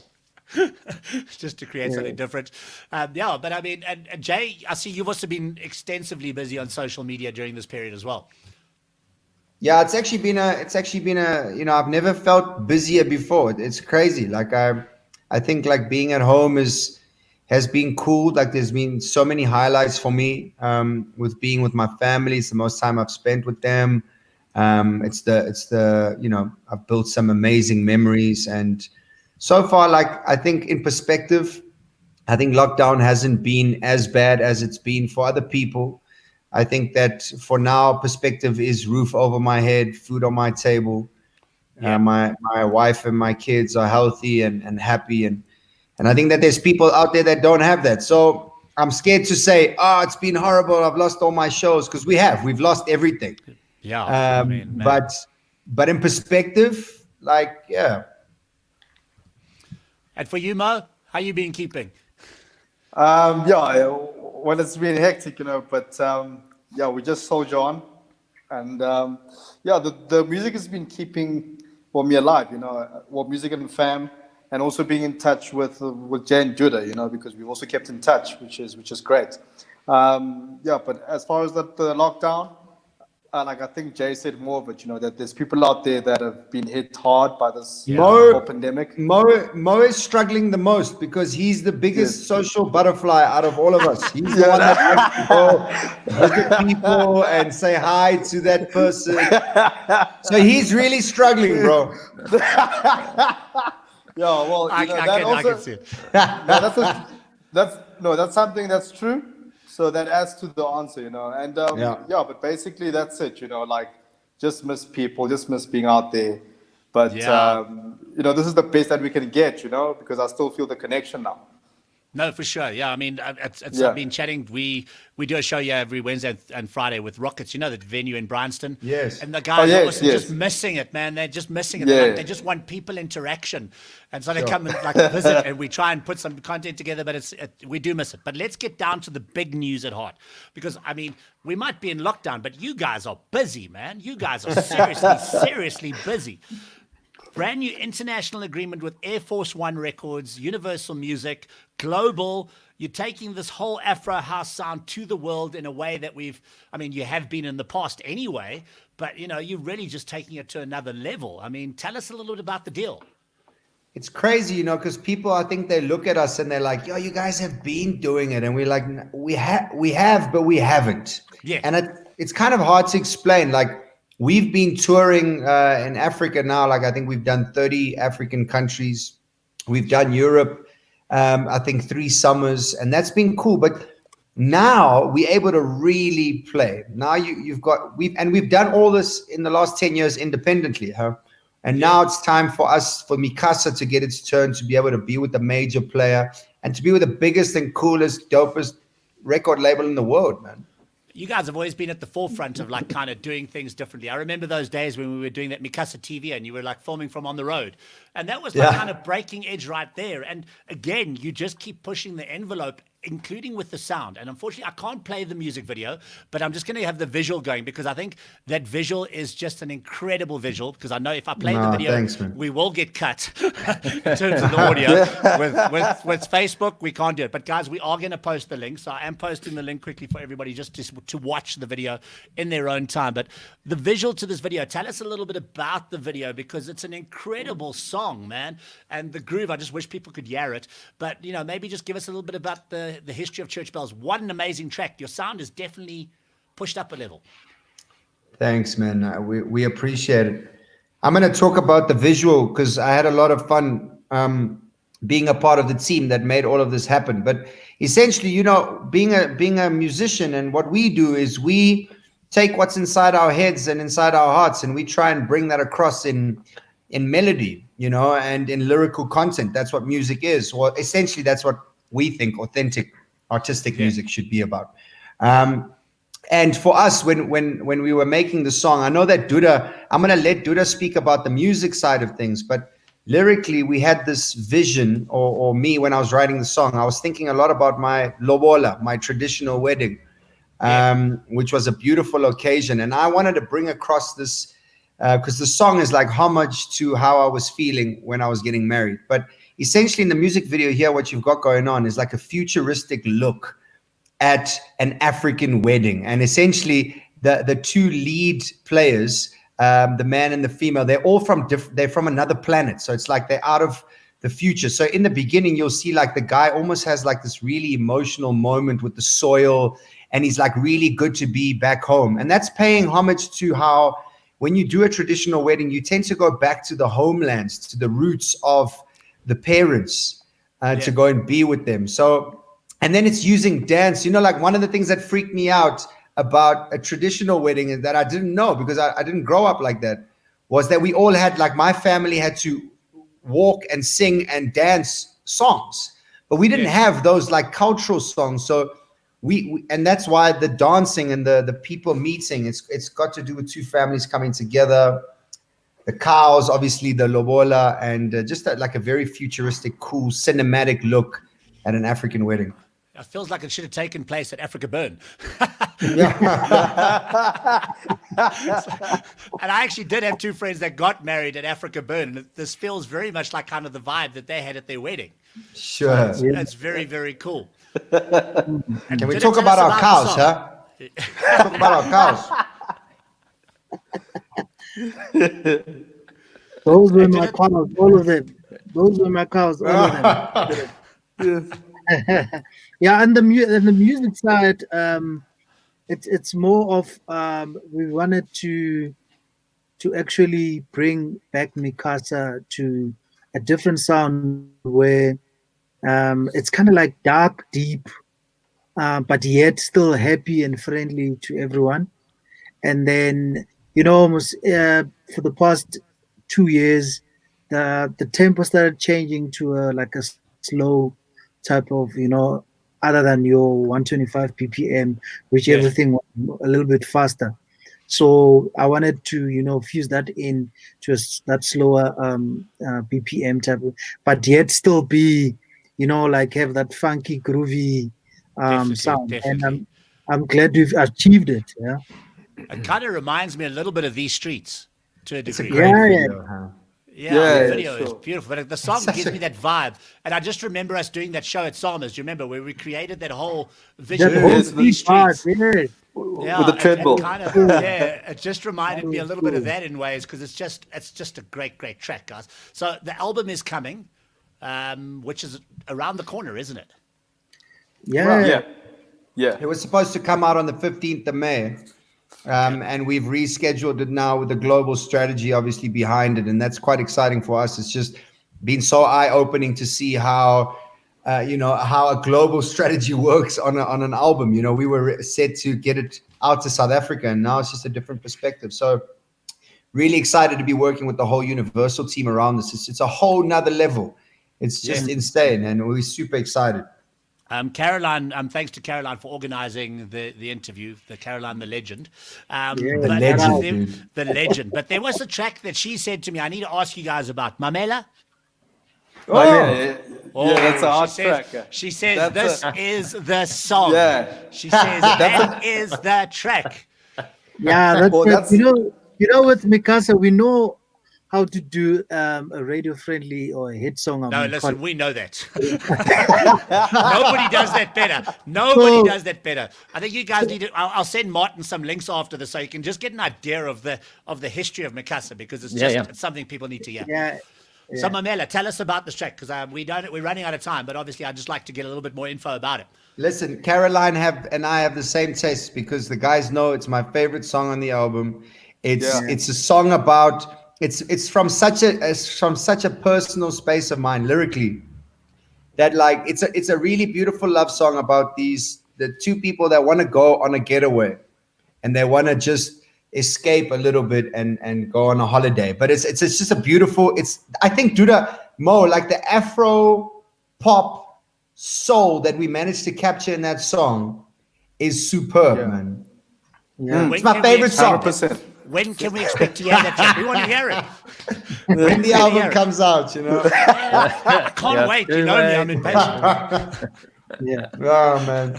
Just to create something different. But I mean, and Jay, I see you've also been extensively busy on social media during this period as well. Yeah, it's actually been a, I've never felt busier before. It's crazy. Like I think like being at home has been cool. Like there's been so many highlights for me with being with my family. It's the most time I've spent with them. It's the I've built some amazing memories, and so far, like I think in perspective, I think lockdown hasn't been as bad as it's been for other people. I think that for now, perspective is roof over my head, food on my table. Yeah. My wife and my kids are healthy and happy, and I think that there's people out there that don't have that. So I'm scared to say, it's been horrible, I've lost all my shows, because we've lost everything. Yeah. But in perspective, like, yeah. And for you, Mo, how you been keeping? Well, it's been hectic, but we just soldier on. And the music has been keeping me alive, music and fam, and also being in touch with Jay and Judah, because we've also kept in touch, which is great. But as far as the lockdown, like I think Jay said more of it, that there's people out there that have been hit hard by this Mo, pandemic. Mo is struggling the most because he's the biggest social butterfly out of all of us. He's the one that likes to go visit people and say hi to that person. So he's really struggling, bro. Well, I can see it. That's something that's true. So that adds to the answer, and but basically that's it, like just miss people, just miss being out there. But this is the best that we can get, because I still feel the connection now. No, for sure. Yeah, I mean, I've been chatting. We do a show every Wednesday and Friday with Rockets, the venue in Bryanston. Yes. And the guys are also just missing it, man. They're just missing it. Yeah. They just want people interaction. And so they come and visit, and we try and put some content together, but we do miss it. But let's get down to the big news at heart. Because, I mean, we might be in lockdown, but you guys are busy, man. You guys are seriously busy. Brand new international agreement with Air Force One Records, Universal Music, global. You're taking this whole Afro house sound to the world in a way that you have been in the past anyway, but you're really just taking it to another level. I mean, tell us a little bit about the deal. It's crazy, because people, I think they look at us and they're like, yo, you guys have been doing it. And we're like, we have, but we haven't. Yeah. And it's kind of hard to explain. Like, we've been touring in Africa now. Like, I think we've done 30 African countries. We've done Europe, I think 3 summers, and that's been cool. But now we're able to really play. Now we've done all this in the last 10 years independently, huh? And now it's time for Mikasa to get its turn to be able to be with the major player and to be with the biggest and coolest, dopest record label in the world, man. You guys have always been at the forefront of kind of doing things differently. I remember those days when we were doing that Mikasa TV and you were filming from on the road. And that was kind of breaking edge right there. And again, you just keep pushing the envelope, including with the sound. And unfortunately, I can't play the music video, but I'm just going to have the visual going because I think that visual is just an incredible visual because I know if I play the video, we will get cut in terms of the audio. With Facebook, we can't do it. But guys, we are going to post the link. So I am posting the link quickly for everybody just to watch the video in their own time. But the visual to this video, tell us a little bit about the video because it's an incredible song, man. And the groove, I just wish people could hear it. But, maybe just give us a little bit about the history of Church Bells. What an amazing track. Your sound is definitely pushed up a level. Thanks, man. We appreciate it. I'm going to talk about the visual because I had a lot of fun being a part of the team that made all of this happen. But essentially, being a musician and what we do is we take what's inside our heads and inside our hearts and we try and bring that across in melody, and in lyrical content. That's what music is. Well, essentially, that's what we think authentic artistic music should be about. And for us, when we were making the song, I know that I'm going to let Duda speak about the music side of things, but lyrically, we had this vision, or me, when I was writing the song, I was thinking a lot about my lobola, my traditional wedding, which was a beautiful occasion. And I wanted to bring across this, because the song is like homage to how I was feeling when I was getting married. But essentially in the music video here, what you've got going on is like a futuristic look at an African wedding. And essentially the 2 lead players, the man and the female, they're all they're from another planet. So it's like they're out of the future. So in the beginning, you'll see like the guy almost has like this really emotional moment with the soil. And he's like really good to be back home. And that's paying homage to how when you do a traditional wedding, you tend to go back to the homelands, to the roots of the parents to go and be with them. So, and then it's using dance. Like one of the things that freaked me out about a traditional wedding and that I didn't know because I didn't grow up like that was that we all had, like my family had to walk and sing and dance songs, but we didn't have those like cultural songs. So we and that's why the dancing and the people meeting, it's got to do with 2 families coming together. The cows, obviously the lobola, and just like a very futuristic, cool, cinematic look at an African wedding. It feels like it should have taken place at Africa Burn. And I actually did have 2 friends that got married at Africa Burn. And this feels very much like kind of the vibe that they had at their wedding. Sure. So it's very, very cool. Can we talk about our cows, huh? Talk about our cows. Those were my cows, all of them. Those were my cows, all of them. Yeah, and the music side, it's more of we wanted to actually bring back Mikasa to a different sound where it's kind of like dark, deep, but yet still happy and friendly to everyone. And then, almost for the past 2 years, the tempo started changing to like a slow type of, other than your 125 ppm, which everything was a little bit faster. So I wanted to, fuse that in to that slower BPM type, but yet still be, like have that funky, groovy sound. Definitely. And I'm glad we've achieved it. Yeah. It kind of reminds me a little bit of These Streets to a degree. It's a great video, huh? Yeah, the video is beautiful, but the song gives me that vibe. And I just remember us doing that show at Salmers. Do you remember where we created that whole vision of These Streets? Yeah, with the treadmill. It just reminded me a little bit of that in ways, because it's just a great track, guys. So the album is coming, which is around the corner, isn't it? Yeah. It was supposed to come out on the 15th of May. And we've rescheduled it now with the global strategy obviously behind it, and that's quite exciting for us. It's just been so eye-opening to see how how a global strategy works on an album. We were set to get it out to South Africa, and now it's just a different perspective. So really excited to be working with the whole Universal team around this. It's a whole nother level. It's just insane, and we're super excited. Caroline, thanks to Caroline for organizing the interview, Caroline, the legend. The legend. But there was a track that she said to me, I need to ask you guys about. Mamela? That's a hot track. She says, this is the song. Yeah. She says, that is the track. Yeah, that's with Mikasa, we know how to do a radio-friendly or a hit song. No, listen, we know that. Nobody does that better. Nobody does that better. I think you guys need to. I'll send Martin some links after this so you can just get an idea of the history of Mikasa, because it's just it's something people need to hear. Yeah. So Mamela, tell us about this track, because we're running out of time, but obviously I'd just like to get a little bit more info about it. Listen, Caroline and I have the same taste, because the guys know it's my favorite song on the album. It's a song about. It's from such a personal space of mine lyrically, that like it's a really beautiful love song about the two people that want to go on a getaway, and they want to just escape a little bit and go on a holiday. But it's just a beautiful. I think Duda Mo, like the Afro pop soul that we managed to capture in that song is superb, man. Yeah. It's my favorite song. 100%. When can we expect to hear that track? We want to hear it. When the album comes out, I can't wait. You know me, I'm impatient. Oh, man.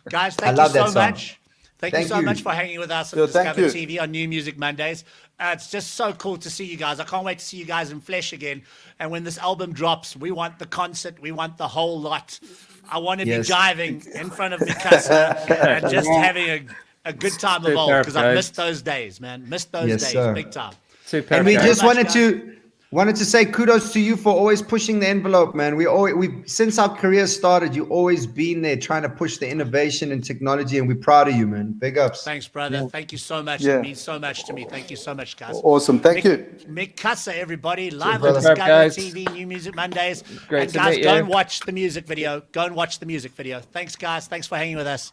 Guys, thank you so much. Thank you so much for hanging with us on Discover TV on New Music Mondays. It's just so cool to see you guys. I can't wait to see you guys in flesh again. And when this album drops, we want the concert. We want the whole lot. I want to be jiving in front of Mikasa and just having a good time of old, because I've missed those days, man. Missed those days, big time. Super. And we just wanted to say kudos to you for always pushing the envelope, man. We since our career started, you've always been there trying to push the innovation and technology, and we're proud of you, man. Big ups. Thanks, brother. Yeah. Thank you so much. It means so much to me. Thank you so much, guys. Awesome. Thank you. Mikasa, everybody, live on Discover TV, New Music Mondays. Great and guys, go and watch the music video. Go and watch the music video. Thanks, guys. Thanks for hanging with us.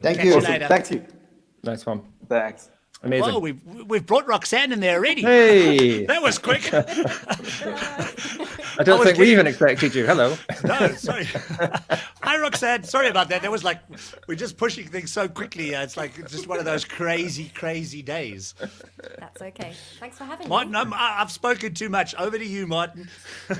Thank you. you. Later. Thank you. Nice one. Thanks. Amazing. Whoa, we've brought Roxanne in there already. Hey. That was quick. I don't think we even expected you. Hello. No, sorry. Hi, Roxanne. Sorry about that. That was like, we're just pushing things so quickly. It's like just one of those crazy days. That's okay. Thanks for having Martin, me. I've spoken too much. Over to you, Martin.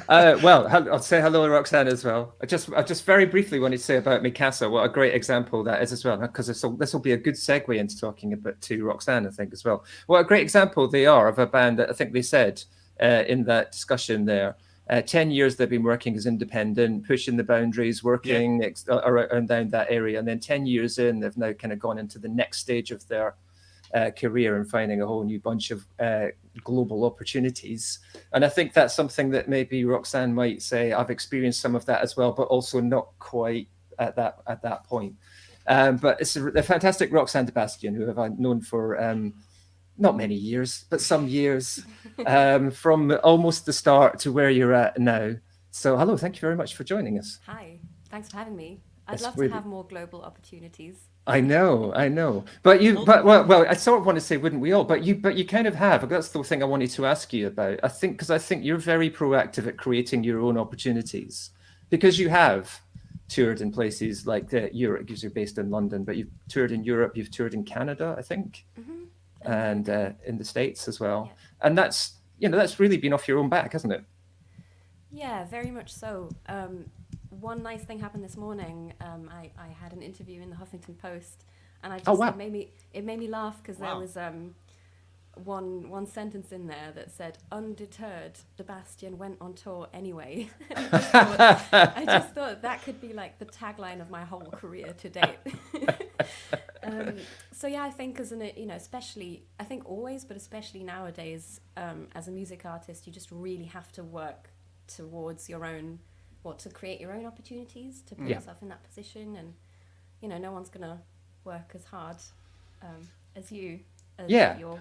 Well, I'll say hello to Roxanne as well. I just very briefly wanted to say about Mikasa, what a great example that is as well, because this will be a good segue into talking about to Roxanne, I think, as well. What a great example they are of a band that I think they said in that discussion there. 10 years they've been working as independent, pushing the boundaries, working around that area. And then 10 years in, they've now kind of gone into the next stage of their career and finding a whole new bunch of global opportunities. And I think that's something that maybe Roxanne might say, I've experienced some of that as well, but also not quite at that point. But it's a fantastic Roxanne Sebastian, who I've known for not many years, but some years, from almost the start to where you're at now. So hello, thank you very much for joining us. Hi, thanks for having me. I'd It's love really- to have more global opportunities. I know. But well, I sort of want to say, wouldn't we all? But you kind of have. That's the thing I wanted to ask you about. I think you're very proactive at creating your own opportunities, because you have toured in places like Europe, because you're based in London, but you've toured in Europe, you've toured in Canada, I think, and in the States as well. Yeah. And that's really been off your own back, hasn't it? Yeah, very much so. One nice thing happened this morning. I had an interview in the Huffington Post, and it made me laugh because there was one sentence in there that said, "Undeterred, Sebastian went on tour anyway." I just thought that could be like the tagline of my whole career to date. So yeah, I think especially, I think always, but especially nowadays, as a music artist, you just really have to work towards your own, to create your own opportunities, to put yourself in that position, and no one's gonna work as hard as you. At your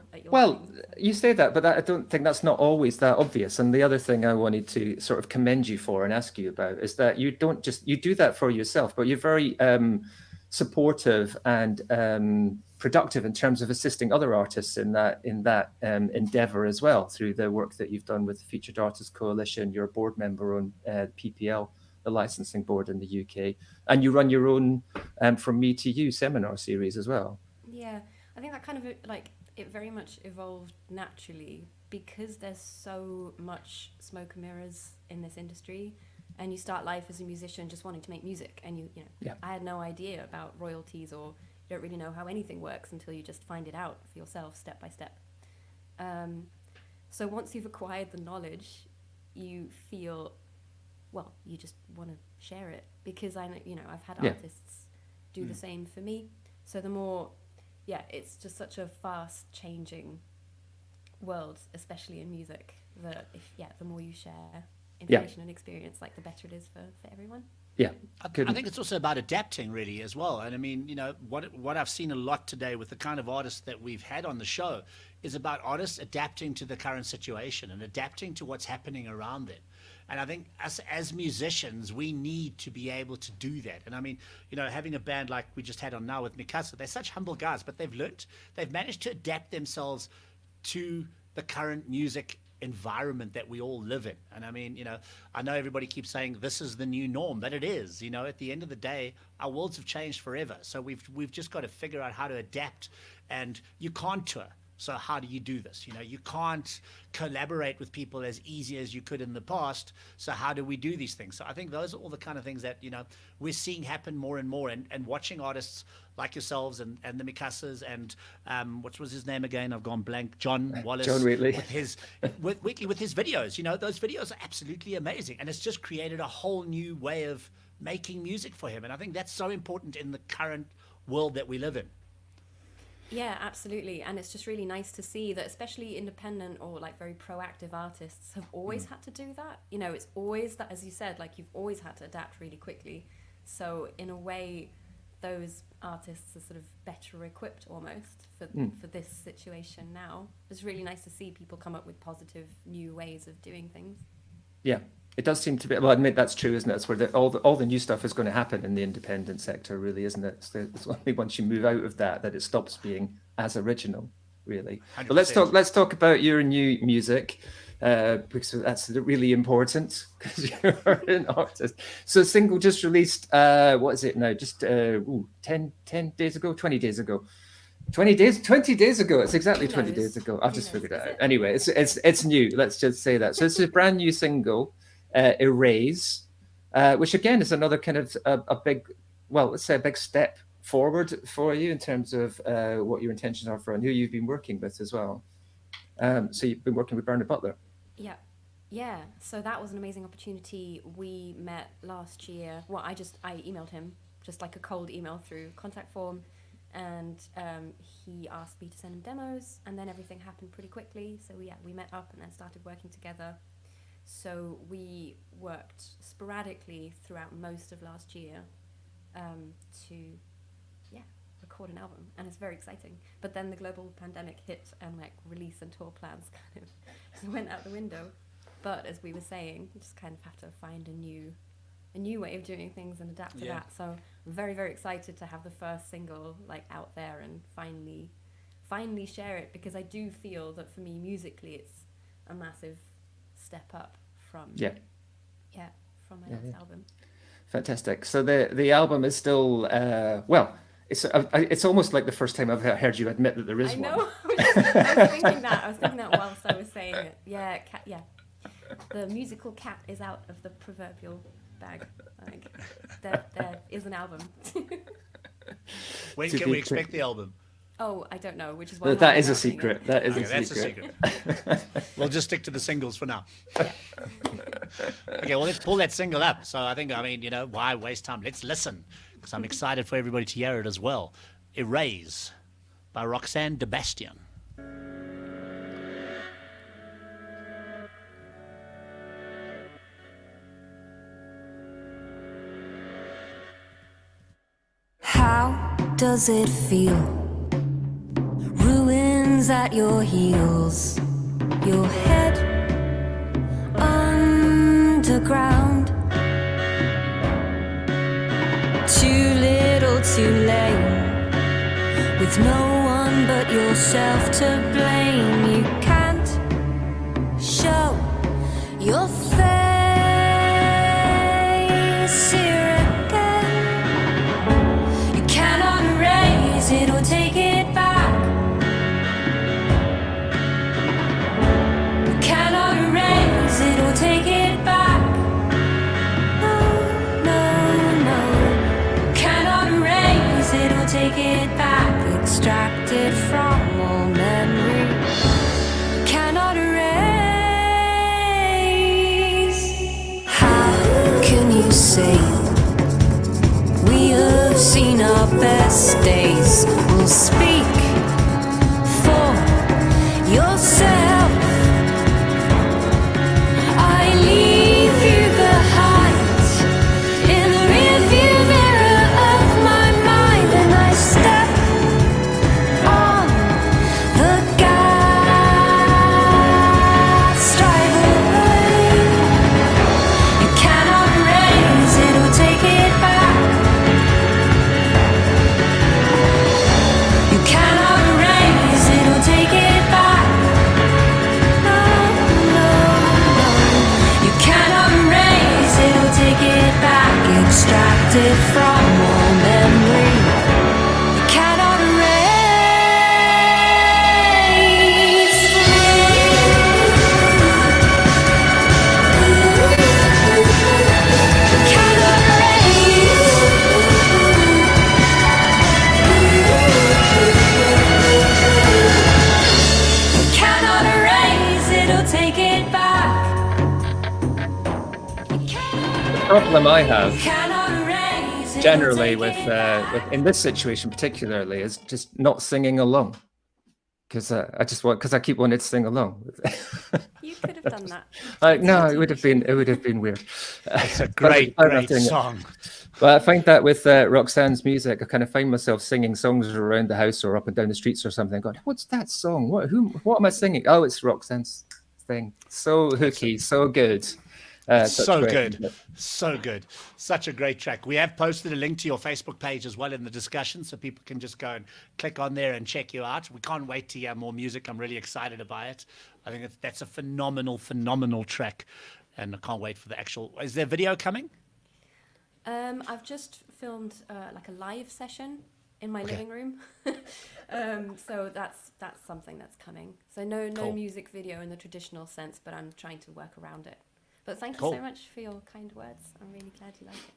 you say that, but I don't think that's not always that obvious. And the other thing I wanted to sort of commend you for and ask you about is that you do that for yourself, but you're very supportive and productive in terms of assisting other artists in that endeavor as well, through the work that you've done with the Featured Artists Coalition. You're a board member on PPL, the licensing board in the UK, and you run your own From Me to You seminar series as well. Yeah, I think that kind of it very much evolved naturally, because there's so much smoke and mirrors in this industry, and you start life as a musician just wanting to make music, and I had no idea about royalties, or you don't really know how anything works until you just find it out for yourself step by step. So once you've acquired the knowledge, you feel, you just want to share it, because I've had artists do the same for me. So the more, it's just such a fast changing world, especially in music, that the more you share information and experience, the better it is for everyone. Yeah, I think it's also about adapting, really, as well. And I mean, what I've seen a lot today with the kind of artists that we've had on the show is about artists adapting to the current situation and adapting to what's happening around them. And I think us as musicians, we need to be able to do that. And I mean, having a band like we just had on now with Mikasa, they're such humble guys, but they've managed to adapt themselves to the current music environment that we all live in. And I mean, I know everybody keeps saying this is the new norm, but it is. At the end of the day, our worlds have changed forever. So we've just got to figure out how to adapt. And you can't tour. So how do you do this? You can't collaborate with people as easy as you could in the past. So how do we do these things? So I think those are all the kind of things that, we're seeing happen more and more, and watching artists like yourselves and the Mikasas and what was his name again? I've gone blank. John Wallace. John Wheatley. With his videos. Those videos are absolutely amazing. And it's just created a whole new way of making music for him. And I think that's so important in the current world that we live in. Yeah, absolutely. And it's just really nice to see that, especially independent or very proactive artists have always had to do that. It's always that, as you said, you've always had to adapt really quickly. So in a way, those artists are sort of better equipped almost for this situation now. It's really nice to see people come up with positive new ways of doing things. Yeah. It does seem to be. Well, I admit that's true, isn't it? It's where all the new stuff is going to happen in the independent sector, really, isn't it? It's only once you move out of that it stops being as original, really. 100%. But let's talk about your new music, because that's really important, because you're an artist. So, a single just released. What is it now? Just 10 days ago, 20 days ago. 20 days ago. It's exactly 20 days ago. I've just figured it out. Anyway, it's new. Let's just say that. So it's a brand new single. Erase, which again is another kind of a big, let's say a big step forward for you in terms of what your intentions are and who you've been working with as well. So you've been working with Bernard Butler. Yeah. So that was an amazing opportunity. We met last year. I emailed him, just like a cold email through contact form, and he asked me to send him demos, and then everything happened pretty quickly. So we met up and then started working together. So we worked sporadically throughout most of last year to record an album, and it's very exciting. But then the global pandemic hit, and like release and tour plans kind of just went out the window. But as we were saying, you just kind of have to find a new way of doing things and adapt to that. So I'm very, very excited to have the first single like out there and finally share it, because I do feel that for me musically it's a massive step up from my last album. Fantastic. So the album is still it's almost like the first time I've heard you admit that there is one. I know. I was thinking that whilst I was saying it. Yeah, the musical cat is out of the proverbial bag. Like there is an album. When can we expect the album? Oh, I don't know, which is why that is a secret. That is a secret. We'll just stick to the singles for now. Okay, well, let's pull that single up. So why waste time? Let's listen, because I'm excited for everybody to hear it as well. Erase by Roxanne Sebastian. How does it feel? Ruins at your heels, your head underground. Too little, too late, with no one but yourself to blame. You can't show your face here again. You cannot erase it or take it back. Take it back. No. Cannot erase it or take it back. Extracted from all memory. Cannot erase. How can you say we have seen our best days? We'll speak for yourself. Extracted from all memory, you cannot erase. Cannot erase. Cannot erase it or take it back. The problem I have generally with in this situation particularly is just not singing along, because I keep wanting to sing along. You could have done that. No, it would have been weird. It's a great song. But I find that with Roxanne's music, I kind of find myself singing songs around the house or up and down the streets or something. God, what's that song? What am I singing? Oh, it's Roxanne's thing. So hooky, so good. So good. Such a great track. We have posted a link to your Facebook page as well in the discussion, so people can just go and click on there and check you out. We can't wait to hear more music. I'm really excited about it. I think that's a phenomenal track, and I can't wait for the actual. Is there video coming? I've just filmed like a live session in my living room. So that's something that's coming. So no music video in the traditional sense, but I'm trying to work around it. But thank you so much for your kind words. I'm really glad you like it.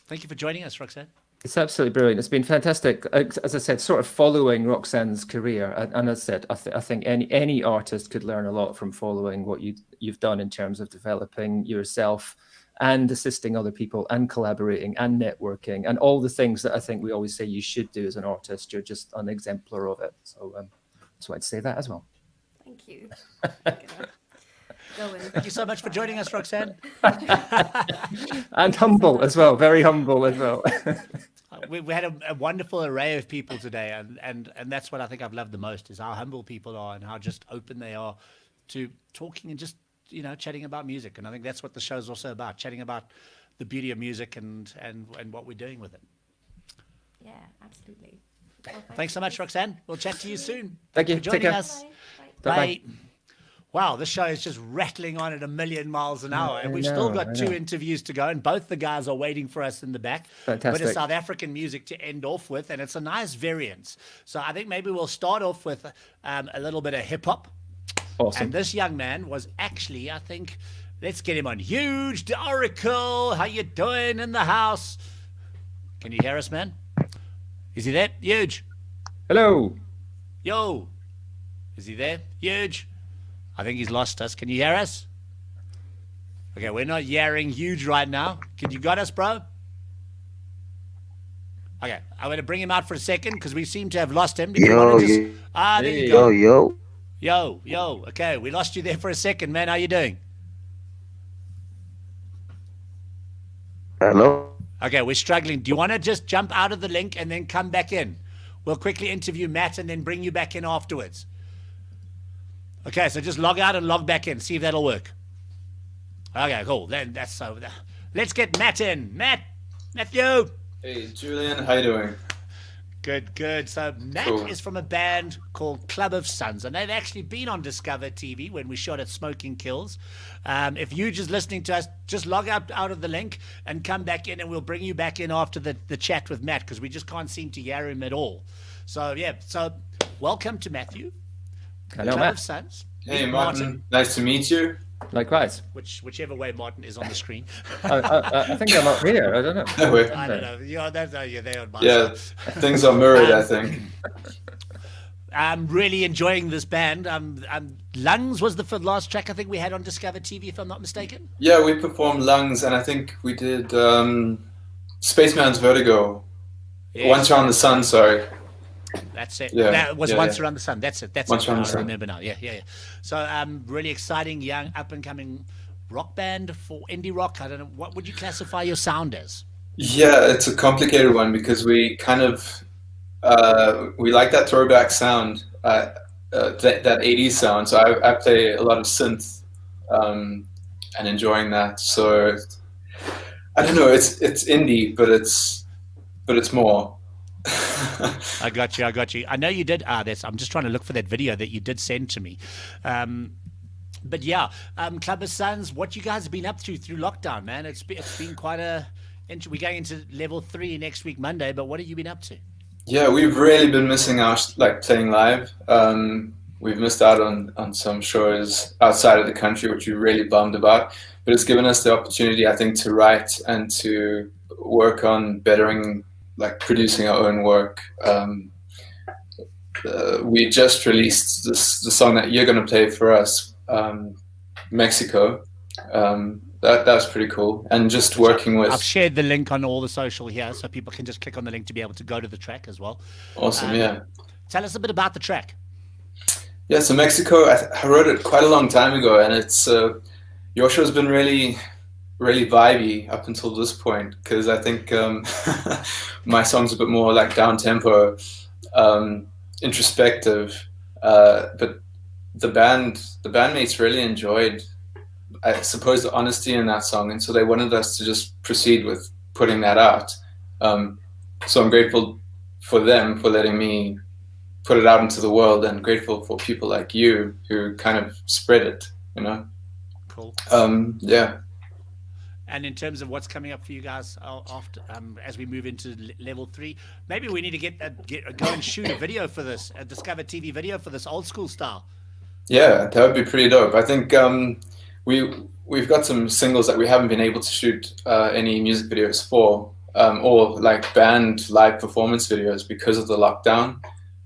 Thank you for joining us, Roxanne. It's absolutely brilliant. It's been fantastic. As I said, sort of following Roxanne's career. And as I said, I think any artist could learn a lot from following what you've done in terms of developing yourself and assisting other people and collaborating and networking and all the things that I think we always say you should do as an artist. You're just an exemplar of it. So that's why I'd say that as well. Thank you. Thank you so much for joining us, Roxanne. And humble as well, very humble as well. We had a wonderful array of people today, and that's what I think I've loved the most, is how humble people are and how just open they are to talking and just, you know, chatting about music. And I think that's what the show's also about, chatting about the beauty of music and what we're doing with it. Yeah, absolutely. Well, thanks so much, Roxanne. We'll chat to you soon. Thank you. For joining Take care. us. Bye. Bye. Wow, this show is just rattling on at 1,000,000 miles an hour. And we've still got 2 interviews to go, and both the guys are waiting for us in the back. Fantastic. But it's South African music to end off with, and it's a nice variance. So I think maybe we'll start off with a little bit of hip-hop. Awesome. And this young man was actually, I think, let's get him on. Huge, the Oracle, how you doing in the house? Can you hear us, man? Is he there? Huge. Hello. Yo. Is he there? Huge. I think he's lost us. Can you hear us? Okay, we're not yaring Huge right now. You got us, bro? Okay, I'm going to bring him out for a second because we seem to have lost him. There you go. Yo. Okay, we lost you there for a second, man. How you doing? Hello? Okay, we're struggling. Do you want to just jump out of the link and then come back in? We'll quickly interview Matt and then bring you back in afterwards. Okay, so just log out and log back in. See if that'll work. Okay, cool. Then that's so. Let's get Matt in. Matthew. Hey, Julian. How you doing? Good. So Matt is from a band called Club of Suns, and they've actually been on DiscovrTV when we shot at Smoking Kills. If you're just listening to us, just log out of the link and come back in, and we'll bring you back in after the chat with Matt, because we just can't seem to hear him at all. So, yeah. So welcome to Matthew. Hello, Club Matt. of Suns. Hey, Martin. Nice to meet you. Likewise. Whichever way Martin is on the screen. I think I'm up here. I don't know. That way. I don't know. You're there on my Yeah, side. things are mirrored, I think. I'm really enjoying this band. Lungs was the last track I think we had on DiscovrTV, if I'm not mistaken. Yeah, we performed Lungs, and I think we did Spaceman's Vertigo. Yes. Once Around the Sun, sorry. That's it. Yeah, That was yeah, Once yeah. Around the Sun. That's it. Once it. Around the I Sun. remember now. Yeah. So really exciting, young, up-and-coming rock band for indie rock. I don't know. What would you classify your sound as? Yeah, it's a complicated one because we kind of we like that throwback sound, that 80s sound. So I play a lot of synth and enjoying that. So I don't know. It's indie, but it's more. I got you. I know you did. I'm just trying to look for that video that you did send to me. But yeah, Club of Suns, what you guys have been up to through lockdown, man? It's been quite we're going into level 3 next week, Monday. But what have you been up to? Yeah, we've really been missing out, like playing live. We've missed out on some shows outside of the country, which we're really bummed about. But it's given us the opportunity, I think, to write and to work on bettering, like producing our own work. We just released the song that you're going to play for us, Mexico. That was pretty cool. And just working with... I've shared the link on all the social here, so people can just click on the link to be able to go to the track as well. Awesome, yeah. Tell us a bit about the track. Yeah, so Mexico, I wrote it quite a long time ago, and it's your show's been really vibey up until this point, because I think my song's a bit more like down-tempo, introspective, but the bandmates really enjoyed, I suppose, the honesty in that song, and so they wanted us to just proceed with putting that out. So I'm grateful for them for letting me put it out into the world, and grateful for people like you who kind of spread it, you know? Cool. Yeah. And in terms of what's coming up for you guys after, as we move into level 3, maybe we need to go and shoot a video for this, a DiscovrTV video for this old school style. Yeah, that would be pretty dope. I think we've got some singles that we haven't been able to shoot any music videos for, or like band live performance videos because of the lockdown,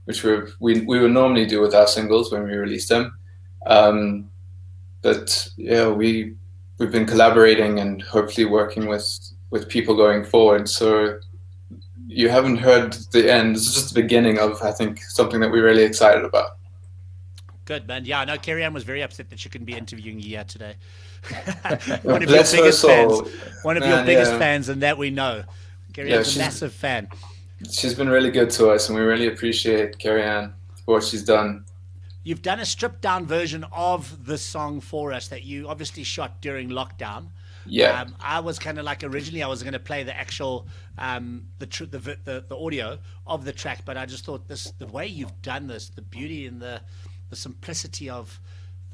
which we would normally do with our singles when we release them. But yeah, we we've been collaborating and hopefully working with people going forward. So you haven't heard the end. This is just the beginning of, I think, something that we're really excited about. Good, man. Yeah, I know Carrie Ann was very upset that she couldn't be interviewing you here today. One of your biggest fans. One of your biggest fans, and that we know. Carrie Ann's a massive fan. She's been really good to us, and we really appreciate Carrie Ann for what she's done. You've done a stripped down version of the song for us that you obviously shot during lockdown. Yeah. I was kind of like, originally I was going to play the actual the audio of the track, but I just thought the way you've done this, the beauty and the simplicity of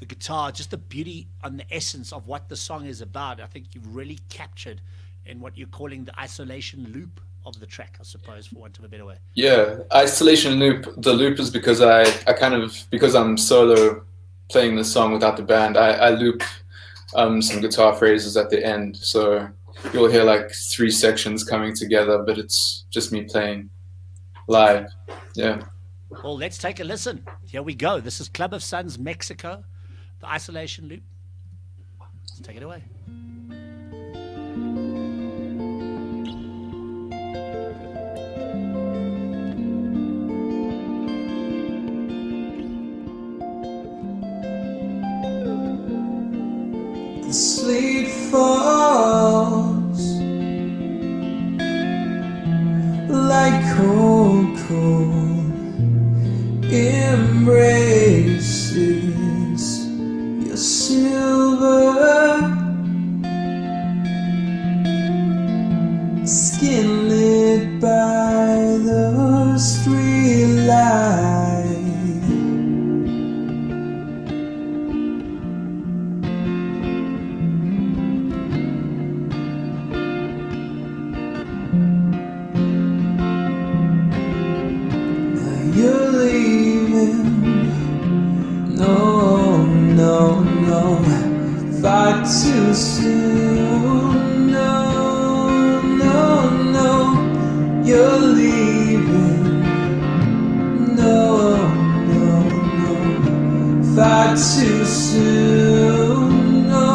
the guitar, just the beauty and the essence of what the song is about, I think you've really captured in what you're calling the isolation loop of the track, I suppose, for want of a better way. Yeah, isolation loop. The loop is because because I'm solo playing the song without the band, I loop some guitar phrases at the end. So you'll hear like 3 sections coming together, but it's just me playing live. Yeah. Well, let's take a listen. Here we go. This is Club of Suns, Mexico, the isolation loop. Let's take it away. The sleet falls like cold embraces your silver skin lit by the street light. You're leaving, no, far too soon, no, you're leaving, no, far too soon, no.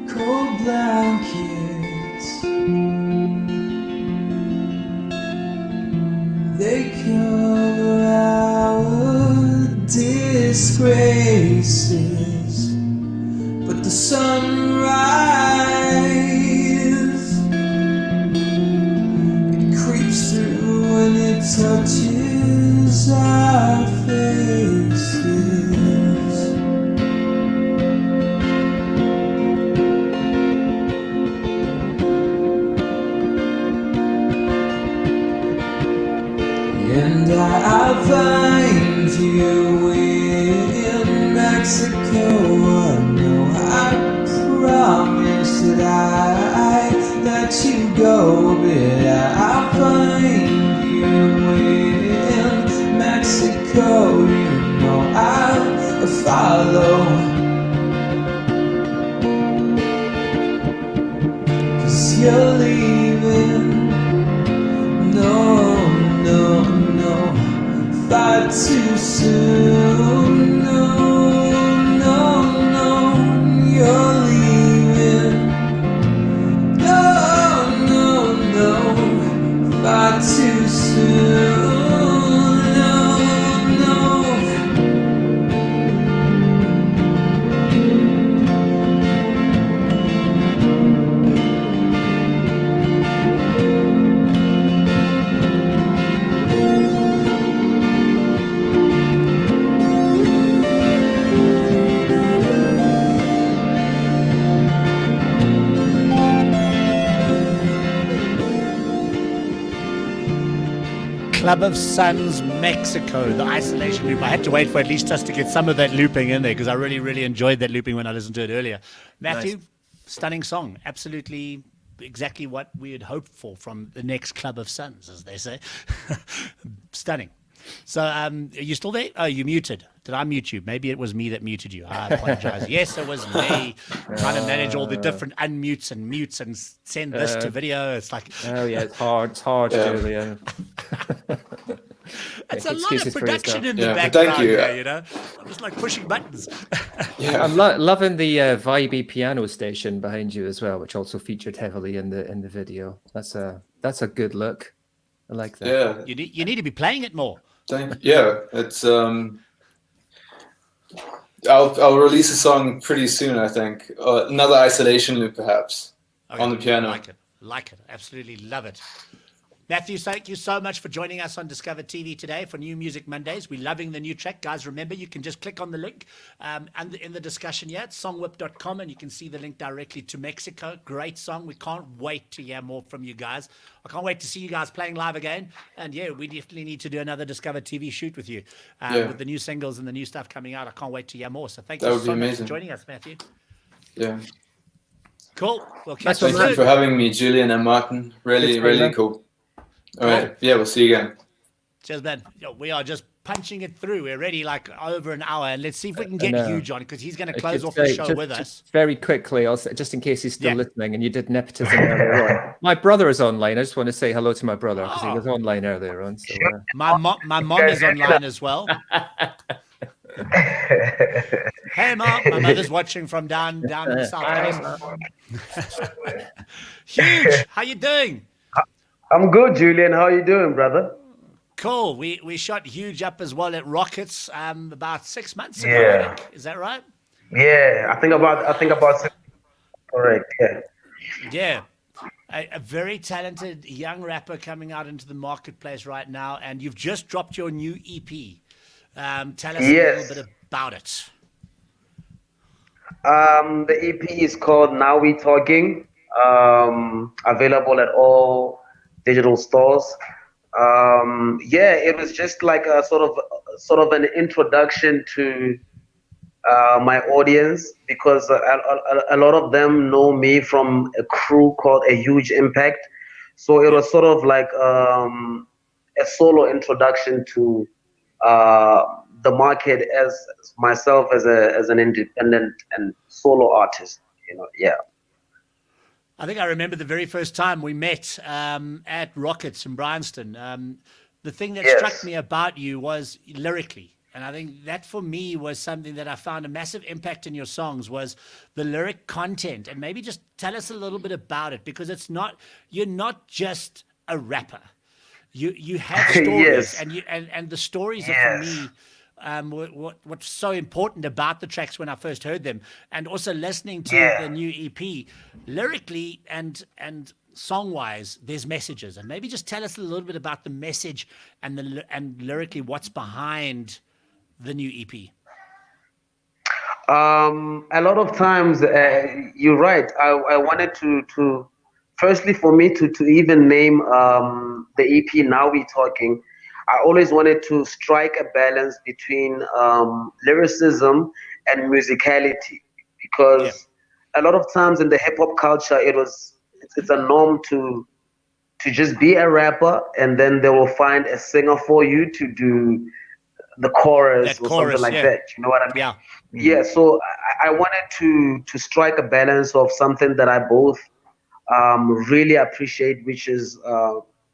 Cold blankets, they cover our disgraces, but the sunrise, it creeps through and it touches our faces. And I'll find you in Mexico. No, I promise that I let you go, but I'll find you in Mexico. You know I'll follow, 'cause you're leaving. No, far too soon, no, you're leaving, no, far too soon, no. Club of Suns, Mexico, the isolation loop. I had to wait for at least us to get some of that looping in there because I really, really enjoyed that looping when I listened to it earlier. Matthew, nice. Stunning song. Absolutely exactly what we had hoped for from the next Club of Suns, as they say. Stunning. So, are you still there? Oh, you muted. Did I mute you? Maybe it was me that muted you. I apologize. Yes, it was me trying to manage all the different unmutes and mutes and send this to video. It's like, oh yeah, it's hard, Julian. it's a lot Excuses of for production yourself. in the Yeah, but background thank you. here, you know? I'm just like pushing buttons. Yeah. I'm loving the vibey piano station behind you as well, which also featured heavily in the video. That's a good look. I like that. Yeah. You need to be playing it more. Yeah, it's I'll release a song pretty soon, I think. Another isolation loop, perhaps, on the piano. Like it. Absolutely love it. Matthew, thank you so much for joining us on Discover TV today for New Music Mondays. We're loving the new track. Guys, remember, you can just click on the link and in the discussion here at songwhip.com, and you can see the link directly to Mexico. Great song. We can't wait to hear more from you guys. I can't wait to see you guys playing live again. And yeah, we definitely need to do another Discover TV shoot with you with the new singles and the new stuff coming out. I can't wait to hear more. So thank you so much for joining us, Matthew. Yeah. Cool. We'll catch Thank you for having me, Julian and Martin. Really cool. All right. Yeah, we'll see you again. Cheers, man. We are just punching it through. We're already like over an hour, and let's see if we can get Huge on, because he's going to close off the show with us. Very quickly, also, just in case he's still listening, and you did nepotism earlier on. My brother is online. I just want to say hello to my brother because he was online earlier on. So, my mom is online as well. Hey, Mom. My mother's watching from down in the south coast. Huge. How you doing? I'm good, Julian. How are you doing, brother? Cool. We shot Huge up as well at Rockets about 6 months ago. I think. Is that right? Yeah, I think about 6. Correct. Yeah. Yeah. A very talented young rapper coming out into the marketplace right now, and you've just dropped your new EP. Tell us a little bit about it. The EP is called Now We Talking. Available at all digital stores. It was just like a sort of an introduction to my audience, because a lot of them know me from a crew called A Huge Impact. So it was sort of like a solo introduction to the market as myself as an independent and solo artist. I think I remember the very first time we met at Rockets in Bryanston. The thing that struck me about you was lyrically. And I think that for me was something that I found a massive impact in your songs, was the lyric content. And maybe just tell us a little bit about it, because you're not just a rapper. You have stories, and the stories are, for me, what's so important about the tracks when I first heard them, and also listening to the new EP, lyrically and song-wise, there's messages. And maybe just tell us a little bit about the message and lyrically what's behind the new EP. A lot of times, you're right. I wanted to firstly, for me to even name the EP Now We Talking, I always wanted to strike a balance between lyricism and musicality, because a lot of times in the hip hop culture, it's a norm to just be a rapper, and then they will find a singer for you to do the chorus or something like that. You know what I mean? Yeah. So I wanted to strike a balance of something that I both really appreciate, which is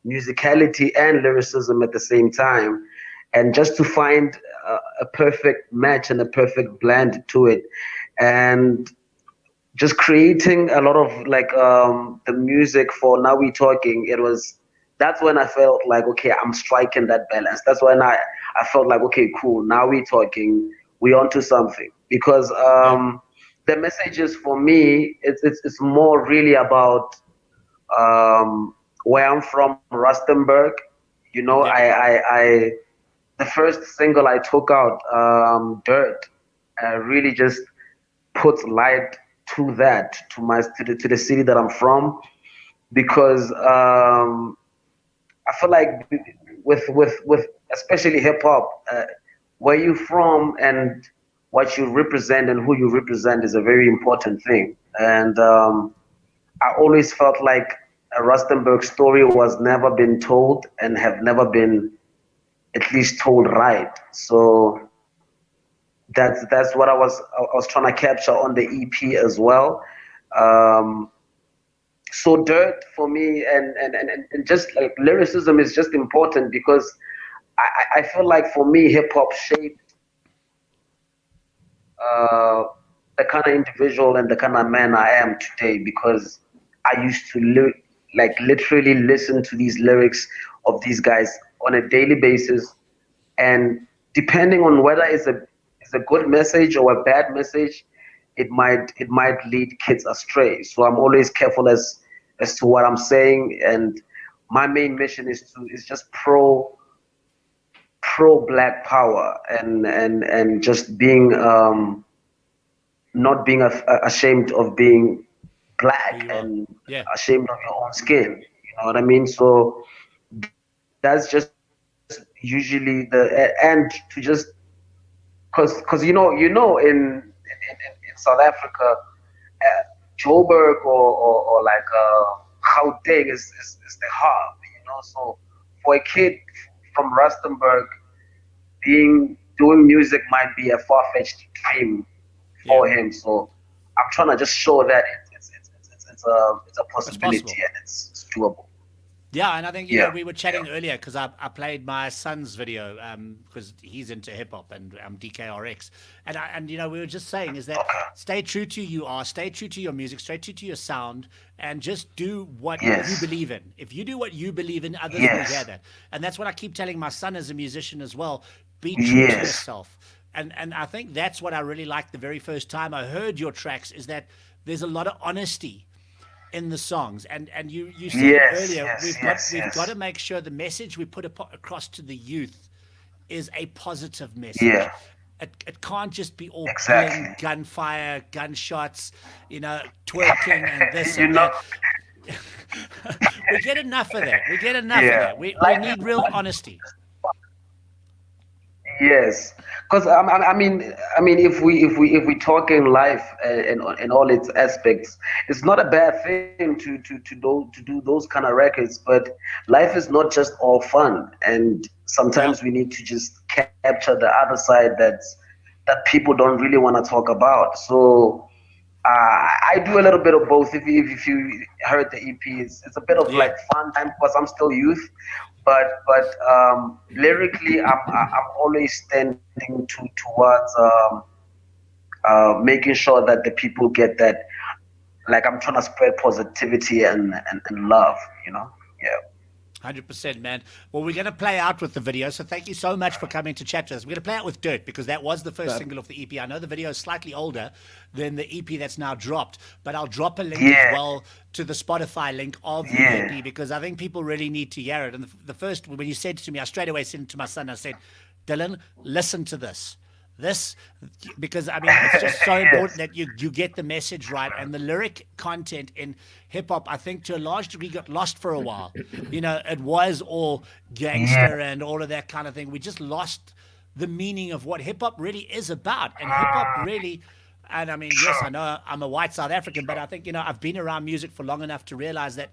musicality and lyricism at the same time, and just to find a perfect match and a perfect blend to it, and just creating a lot of like the music for Now We Talking. That's when I felt like, okay, I'm striking that balance. That's when I felt like, okay, cool, now we talking, we onto something, because the messages for me, it's more really about where I'm from, Rustenburg. I the first single I took out, Dirt, really just puts light to that, to the city that I'm from, because I feel like with especially hip hop, where you're from and what you represent and who you represent is a very important thing. And I always felt like a Rustenburg story was never been told and have never been at least told right. So that's what I was trying to capture on the EP as well. So dirt for me and just like lyricism is just important because I feel like for me hip hop shaped the kind of individual and the kind of man I am today because I used to literally listen to these lyrics of these guys on a daily basis, and depending on whether it's a good message or a bad message, it might lead kids astray. So I'm always careful as to what I'm saying, and my main mission is just pro Black power and just being not being ashamed of being Black and ashamed of your own skin. You know what I mean? So that's just usually and to just because you know in South Africa, Joburg or like Gauteng is the hub. You know, so for a kid from Rustenburg, doing music might be a far-fetched dream for him. So I'm trying to just show that it's a possibility and it's doable. Yeah, and I think you know we were chatting earlier because I played my son's video because he's into hip hop and I'm DKRX, and you know we were just saying is that stay true to who you are, stay true to your music, stay true to your sound, and just do what you believe in. If you do what you believe in, others will hear that, and that's what I keep telling my son as a musician as well. Be true to yourself, and I think that's what I really liked the very first time I heard your tracks is that there's a lot of honesty in the songs, and you said earlier we've got to make sure the message we put across to the youth is a positive message. It can't just be all bling, gunfire, gunshots, you know, twerking and this and that. We get enough of that. We need real honesty. Yes, because I mean, if we talk in life and all its aspects, it's not a bad thing to do those kind of records. But life is not just all fun, and sometimes we need to just capture the other side that people don't really want to talk about. So I do a little bit of both. If you heard the EP, it's a bit of like fun time because I'm still youth. But lyrically, I'm always standing towards making sure that the people get that. Like I'm trying to spread positivity and love, you know. 100%, man. Well, we're going to play out with the video, so thank you so much for coming to chat to us. We're going to play out with Dirt because that was the first single of the EP. I know the video is slightly older than the EP that's now dropped, but I'll drop a link as well to the Spotify link of the EP because I think people really need to hear it. And the first, when you said to me, I straight away said to my son, I said, Dylan, listen to this. Because I mean it's just so important that you get the message right, and the lyric content in hip hop I think to a large degree got lost for a while. You know, it was all gangster and all of that kind of thing. We just lost the meaning of what hip hop really is about, and hip hop really, and I mean yes, I know I'm a white South African, but I think, you know, I've been around music for long enough to realize that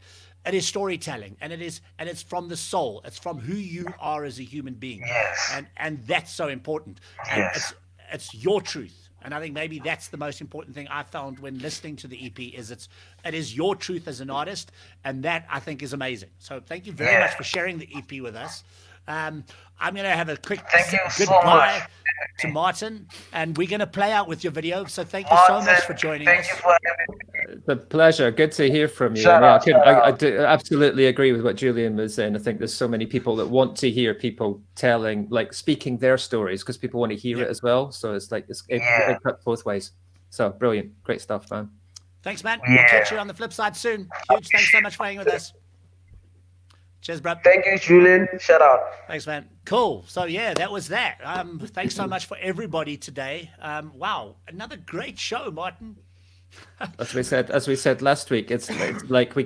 it is storytelling, and it's from the soul. It's from who you are as a human being, and that's so important. And it's your truth, and I think maybe that's the most important thing I found when listening to the EP is it is your truth as an artist, and that I think is amazing. So thank you very much for sharing the EP with us. I'm going to have a quick goodbye to Martin, and we're going to play out with your video. So thank you so much for joining us. It's a pleasure. Good to hear from you. I do absolutely agree with what Julian was saying. I think there's so many people that want to hear people telling, like speaking their stories because people want to hear it as well. So it's like it cuts both ways. So brilliant. Great stuff, man. Thanks, man. We'll catch you on the flip side soon. Huge thanks so much for hanging with us. Cheers, bro. Thank you, Julian. Shout out. Thanks, man. Cool. So yeah, that was that. Thanks so much for everybody today. Wow, another great show, Martin. As we said last week, it's like we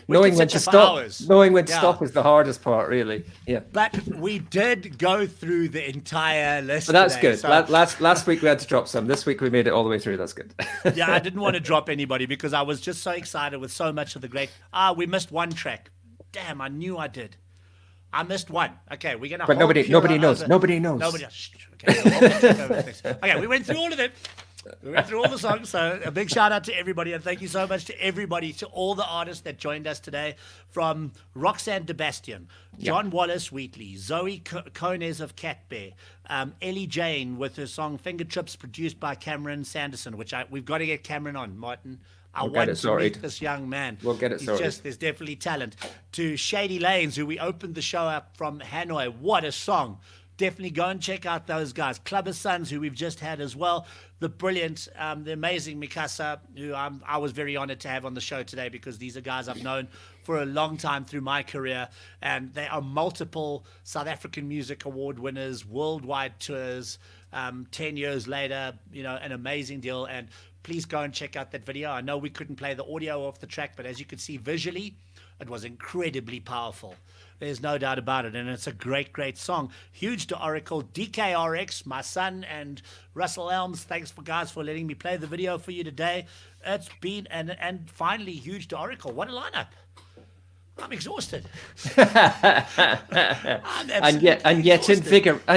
knowing when to stop. Knowing when to stop is the hardest part, really. Yeah. But we did go through the entire list. But that's today, good. So... Last week we had to drop some. This week we made it all the way through. That's good. Yeah, I didn't want to drop anybody because I was just so excited with so much of the great. We missed one track. Damn, I knew I did. I missed one. Okay, we're gonna. But hold nobody Pura knows. over- Nobody knows. Nobody. Shh, okay, so we'll take over things. Okay, we went through all of them. We went through all the songs. So a big shout out to everybody, and thank you so much to everybody, to all the artists that joined us today, from Roxanne Debastian, John Wallace Wheatley, Zoe Kones of Cat Bear, Ellie Jane with her song Finger Trips, produced by Cameron Sanderson, which we've got to get Cameron on, Martin. I We'll get want it to sorted. meet this young man. We'll get it sorted. There's definitely talent. To Shady Lanes, who we opened the show up from Hanoi. What a song. Definitely go and check out those guys. Clubber Sons, who we've just had as well. The brilliant, the amazing Mikasa, who I was very honored to have on the show today, because these are guys I've known for a long time through my career. And they are multiple South African Music Award winners, worldwide tours, 10 years later, an amazing deal. And please go and check out that video. I know we couldn't play the audio off the track, but as you could see visually, it was incredibly powerful. There's no doubt about it. And it's a great, great song. Huge to Oracle, DKRX, my son, and Russell Elms. Thanks guys for letting me play the video for you today. It's been, and finally, huge to Oracle. What a lineup. I'm exhausted. and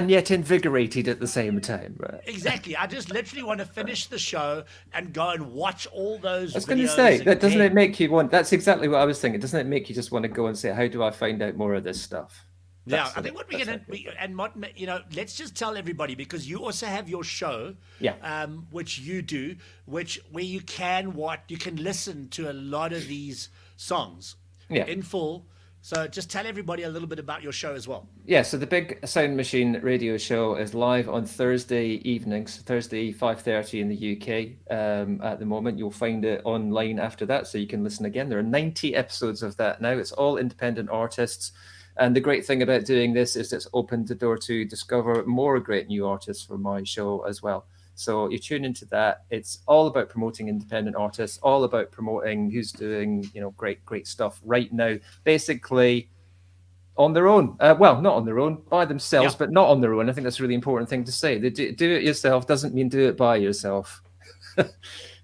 yet invigorated at the same time. Right? Exactly. I just literally want to finish the show and go and watch all those. I was going to say that doesn't it make you want? That's exactly what I was thinking. Doesn't it make you just want to go and say, how do I find out more of this stuff? I think what we're going to, and Martin, let's just tell everybody, because you also have your show, which you do, where you can listen to a lot of these songs in full. So just tell everybody a little bit about your show as well. Yeah, so the Big Sound Machine radio show is live on Thursday evenings, Thursday 5:30 in the UK at the moment. You'll find it online after that, so you can listen again. There are 90 episodes of that now. It's all independent artists. And the great thing about doing this is it's opened the door to discover more great new artists for my show as well. So you tune into that. It's all about promoting independent artists, all about promoting who's doing, great stuff right now, basically on their own. Well, not on their own, by themselves, but not on their own. I think that's a really important thing to say. Do it yourself doesn't mean do it by yourself.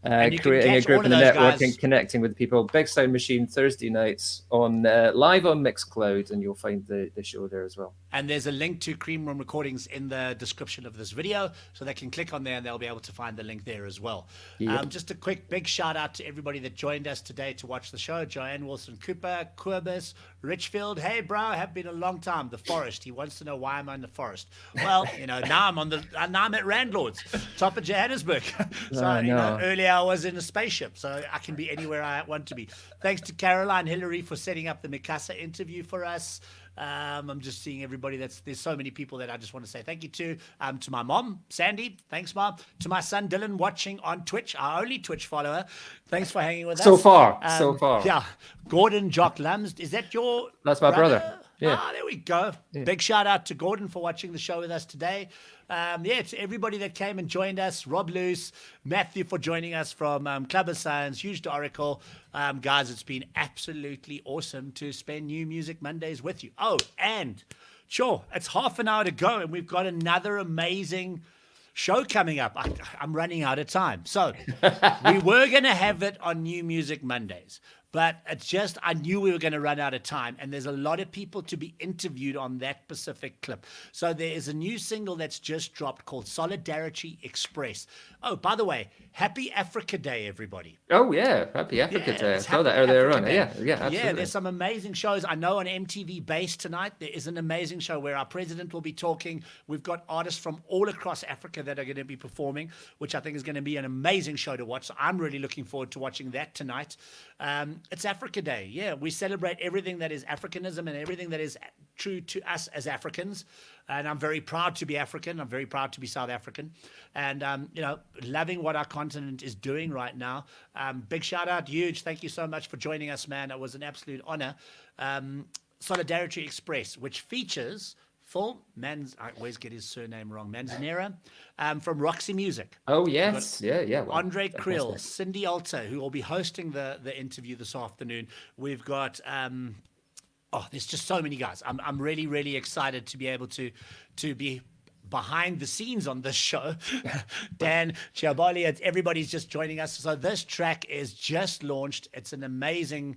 Creating a group and a network and connecting with people. Big Sound Machine, Thursday nights on live on Mixcloud, and you'll find the show there as well. And there's a link to Cream Room Recordings in the description of this video, so they can click on there and they'll be able to find the link there as well. Yep. Just a quick big shout out to everybody that joined us today to watch the show. Joanne Wilson Cooper, Quibus, Richfield. Hey bro, have been a long time. The Forest. He wants to know why I'm in the Forest. Well, now I'm at Randlord's, top of Johannesburg. So earlier I was in a spaceship, so I can be anywhere I want to be. Thanks to Caroline Hillary for setting up the Mikasa interview for us. I'm just seeing everybody. There's so many people that I just want to say thank you to my mom, Sandy. Thanks, Mom. To my son, Dylan, watching on Twitch, our only Twitch follower. Thanks for hanging with us. So far. Yeah. Gordon Jock Lums. Is that your That's my brother. Yeah. There we go. Yeah. Big shout out to Gordon for watching the show with us today. To everybody that came and joined us, Rob Luce, Matthew for joining us from Club of Science, huge to Oracle. Guys, it's been absolutely awesome to spend New Music Mondays with you. Oh, and sure, it's half an hour to go, and we've got another amazing show coming up. I'm running out of time. So we were going to have it on New Music Mondays, but it's just, I knew we were going to run out of time, and there's a lot of people to be interviewed on that specific clip. So there is a new single that's just dropped called Solidarity Express. Oh, by the way, happy Africa Day, everybody. Oh, yeah. Happy Africa Day. I saw that earlier on. Yeah, absolutely. Yeah, there's some amazing shows. I know on MTV Base tonight, there is an amazing show where our president will be talking. We've got artists from all across Africa that are going to be performing, which I think is going to be an amazing show to watch. So I'm really looking forward to watching that tonight. It's Africa Day. Yeah, we celebrate everything that is Africanism and everything that is true to us as Africans. And I'm very proud to be African. I'm very proud to be South African. And, loving what our continent is doing right now. Big shout out, huge. Thank you so much for joining us, man. It was an absolute honor. Solidarity Express, which features full I always get his surname wrong, Manzanera, from Roxy Music. Oh, yes. Yeah. Well, Andre Krill, Cindy Alter, who will be hosting the interview this afternoon. We've got... there's just so many guys. I'm really, really excited to be able to be behind the scenes on this show. Dan Chiabali, everybody's just joining us. So this track is just launched. It's an amazing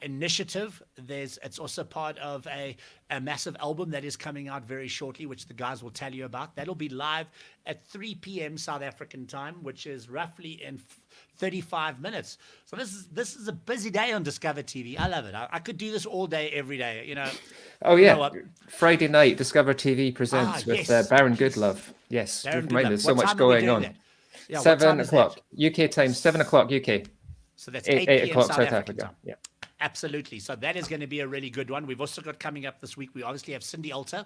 initiative. It's also part of a massive album that is coming out very shortly, which the guys will tell you about. That'll be live at 3 p.m. South African time, which is roughly in 35 minutes. So this is a busy day on Discover TV. I love it. I could do this all day, every day. You know. Oh yeah, You know Friday night Discover TV presents with Baron Goodlove. Yes, there's so much going on. Yeah, 7 o'clock UK time. 7 o'clock UK. So that's 8 o'clock South Africa. time. Yeah. Absolutely. So that is going to be a really good one. We've also got coming up this week, we obviously have Cindy Alter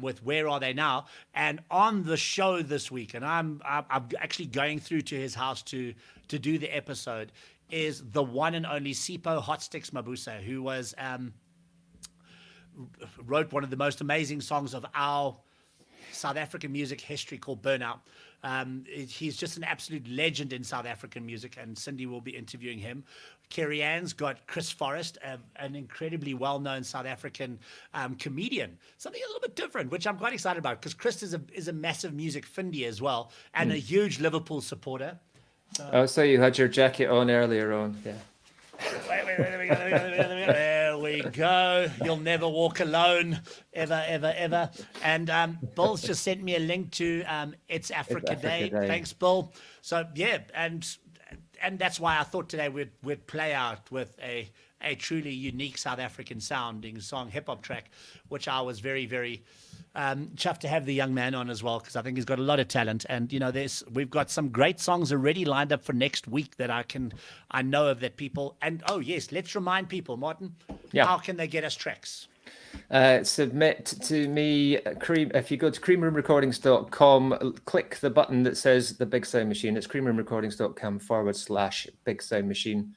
with Where Are They Now? And on the show this week, and I'm actually going through to his house to do the episode, is the one and only Sipho Hotsticks Mabuse, who was wrote one of the most amazing songs of our South African music history called Burnout. He's just an absolute legend in South African music, and Cindy will be interviewing him. Kerry Ann's got Chris Forrest, an incredibly well-known South African comedian. Something a little bit different, which I'm quite excited about, because Chris is a massive music findy as well, and a huge Liverpool supporter. So you had your jacket on earlier on, yeah. There we go. You'll never walk alone, ever, ever, ever. And Bill's just sent me a link to It's Africa Day. Thanks, Bill. So yeah, and that's why I thought today we'd play out with a truly unique South African sounding song, hip hop track, which I was very, very chuffed to have the young man on as well, because I think he's got a lot of talent. And you know, we've got some great songs already lined up for next week that I know of that people. And oh yes, let's remind people, Martin, how can they get us tracks? Submit to me, if you go to creamroomrecordings.com, click the button that says the Big Sound Machine. It's creamroomrecordings.com/Big Sound Machine.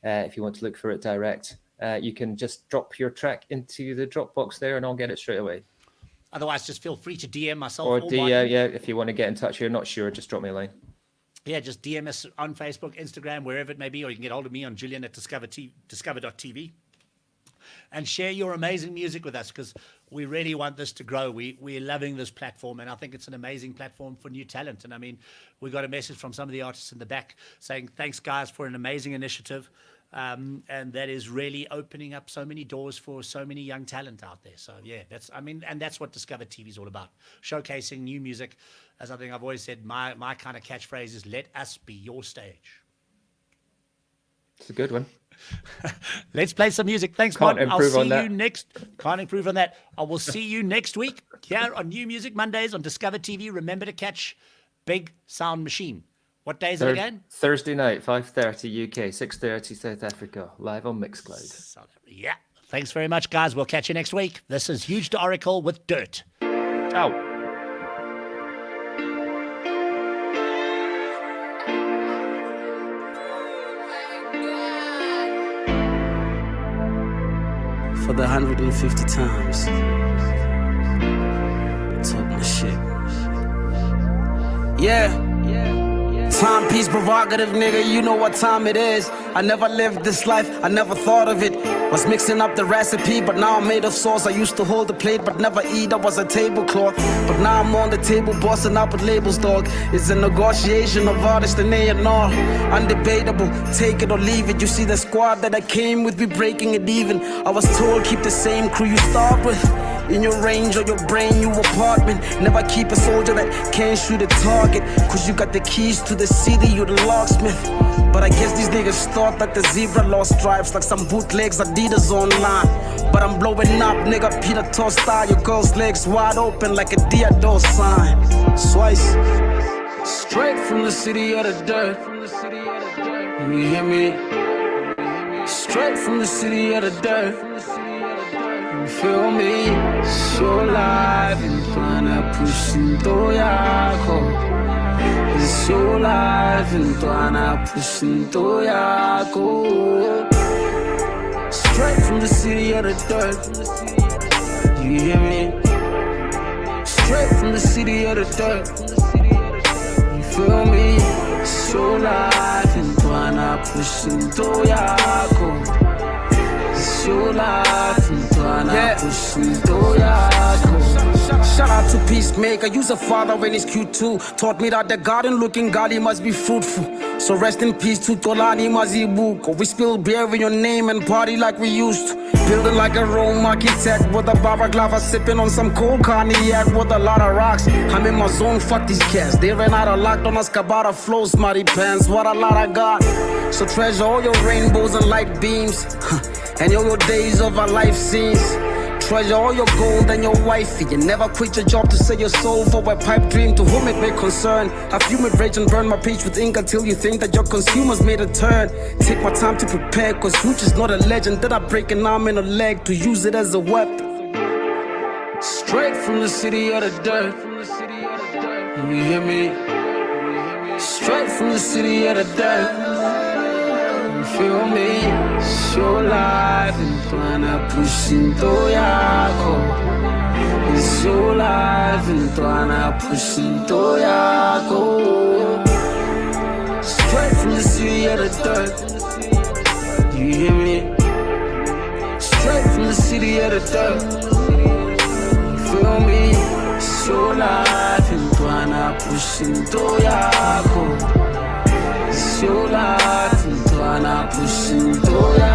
If you want to look for it direct, you can just drop your track into the Dropbox there and I'll get it straight away. Otherwise, just feel free to DM myself. Or if you want to get in touch, you're not sure, just drop me a line. Yeah, just DM us on Facebook, Instagram, wherever it may be, or you can get hold of me on Julian at discover.tv. And share your amazing music with us, because we really want this to grow. We're loving this platform, and I think it's an amazing platform for new talent. And I mean, we got a message from some of the artists in the back saying, thanks guys for an amazing initiative. And that is really opening up so many doors for so many young talent out there. So yeah, that's what Discover TV is all about. Showcasing new music. As I think I've always said, my kind of catchphrase is, let us be your stage. It's a good one. Let's play some music. Thanks, Martin. I'll see you next. Can't improve on that. I will see you next week here on New Music Mondays on Discover TV. Remember to catch Big Sound Machine. What day is it again? Thursday night, 5:30 UK, 6:30 South Africa, live on Mixcloud. Yeah. Thanks very much, guys. We'll catch you next week. This is Huge to Oracle with Dirt. Ciao. For the 150 times, talk my shit. Yeah. Timepiece provocative, nigga, you know what time it is. I never lived this life, I never thought of it. Was mixing up the recipe, but now I'm made of sauce. I used to hold the plate, but never eat, I was a tablecloth. But now I'm on the table, bossing up with labels, dog. It's a negotiation of artists and A&R. Undebatable, take it or leave it. You see the squad that I came with, we breaking it even. I was told, keep the same crew you start with. In your range or your brain, you apartment. Never keep a soldier that can't shoot a target. Cause you got the keys to the city, you the locksmith. But I guess these niggas thought that the zebra lost stripes, like some bootlegs Adidas online. But I'm blowing up, nigga, Peter Tosh style. Your girl's legs wide open like a Diado sign. Swice, straight from the city of the dirt. You hear me? Straight from the city of the dirt. You feel me? So live in Tuana pushing Toyako. It's so live in Tuana pushing Toyako. Straight from the city of the dirt. You hear me? Straight from the city of the dirt. You feel me? So live in Tuana pushing Toyako. Your life Shout out to Peacemaker, you's a father when he's cute too. Taught me that the garden looking godly must be fruitful. So rest in peace to Tolani Mazibuko. We spill beer in your name and party like we used to. Building like a Rome architect with a balaclava, sipping on some cold cognac with a lot of rocks. I'm in my zone, fuck these cats. They ran out of locked on us, Cabata flows, muddy pants. What a lot I got. So treasure all your rainbows and light beams, and your days of our life scenes. Treasure all your gold and your wifey. You never quit your job to sell your soul for a pipe dream to whom it may concern. I fume with rage and burn my peach with ink until you think that your consumers made a turn. Take my time to prepare, cause Rooch is not a legend that I break an arm and a leg to use it as a weapon. Straight from the city of the dirt. You hear me? Straight from the city of the dirt. You feel me? It's your life and Tuana pushing Toyako. It's your life and Tuana pushing Toyako. Straight from the city of the dirt. You hear me? Straight from the city of the dirt. You feel me? It's your life and Tuana pushing Toyako. It's your life and Tuana pushing Toyako.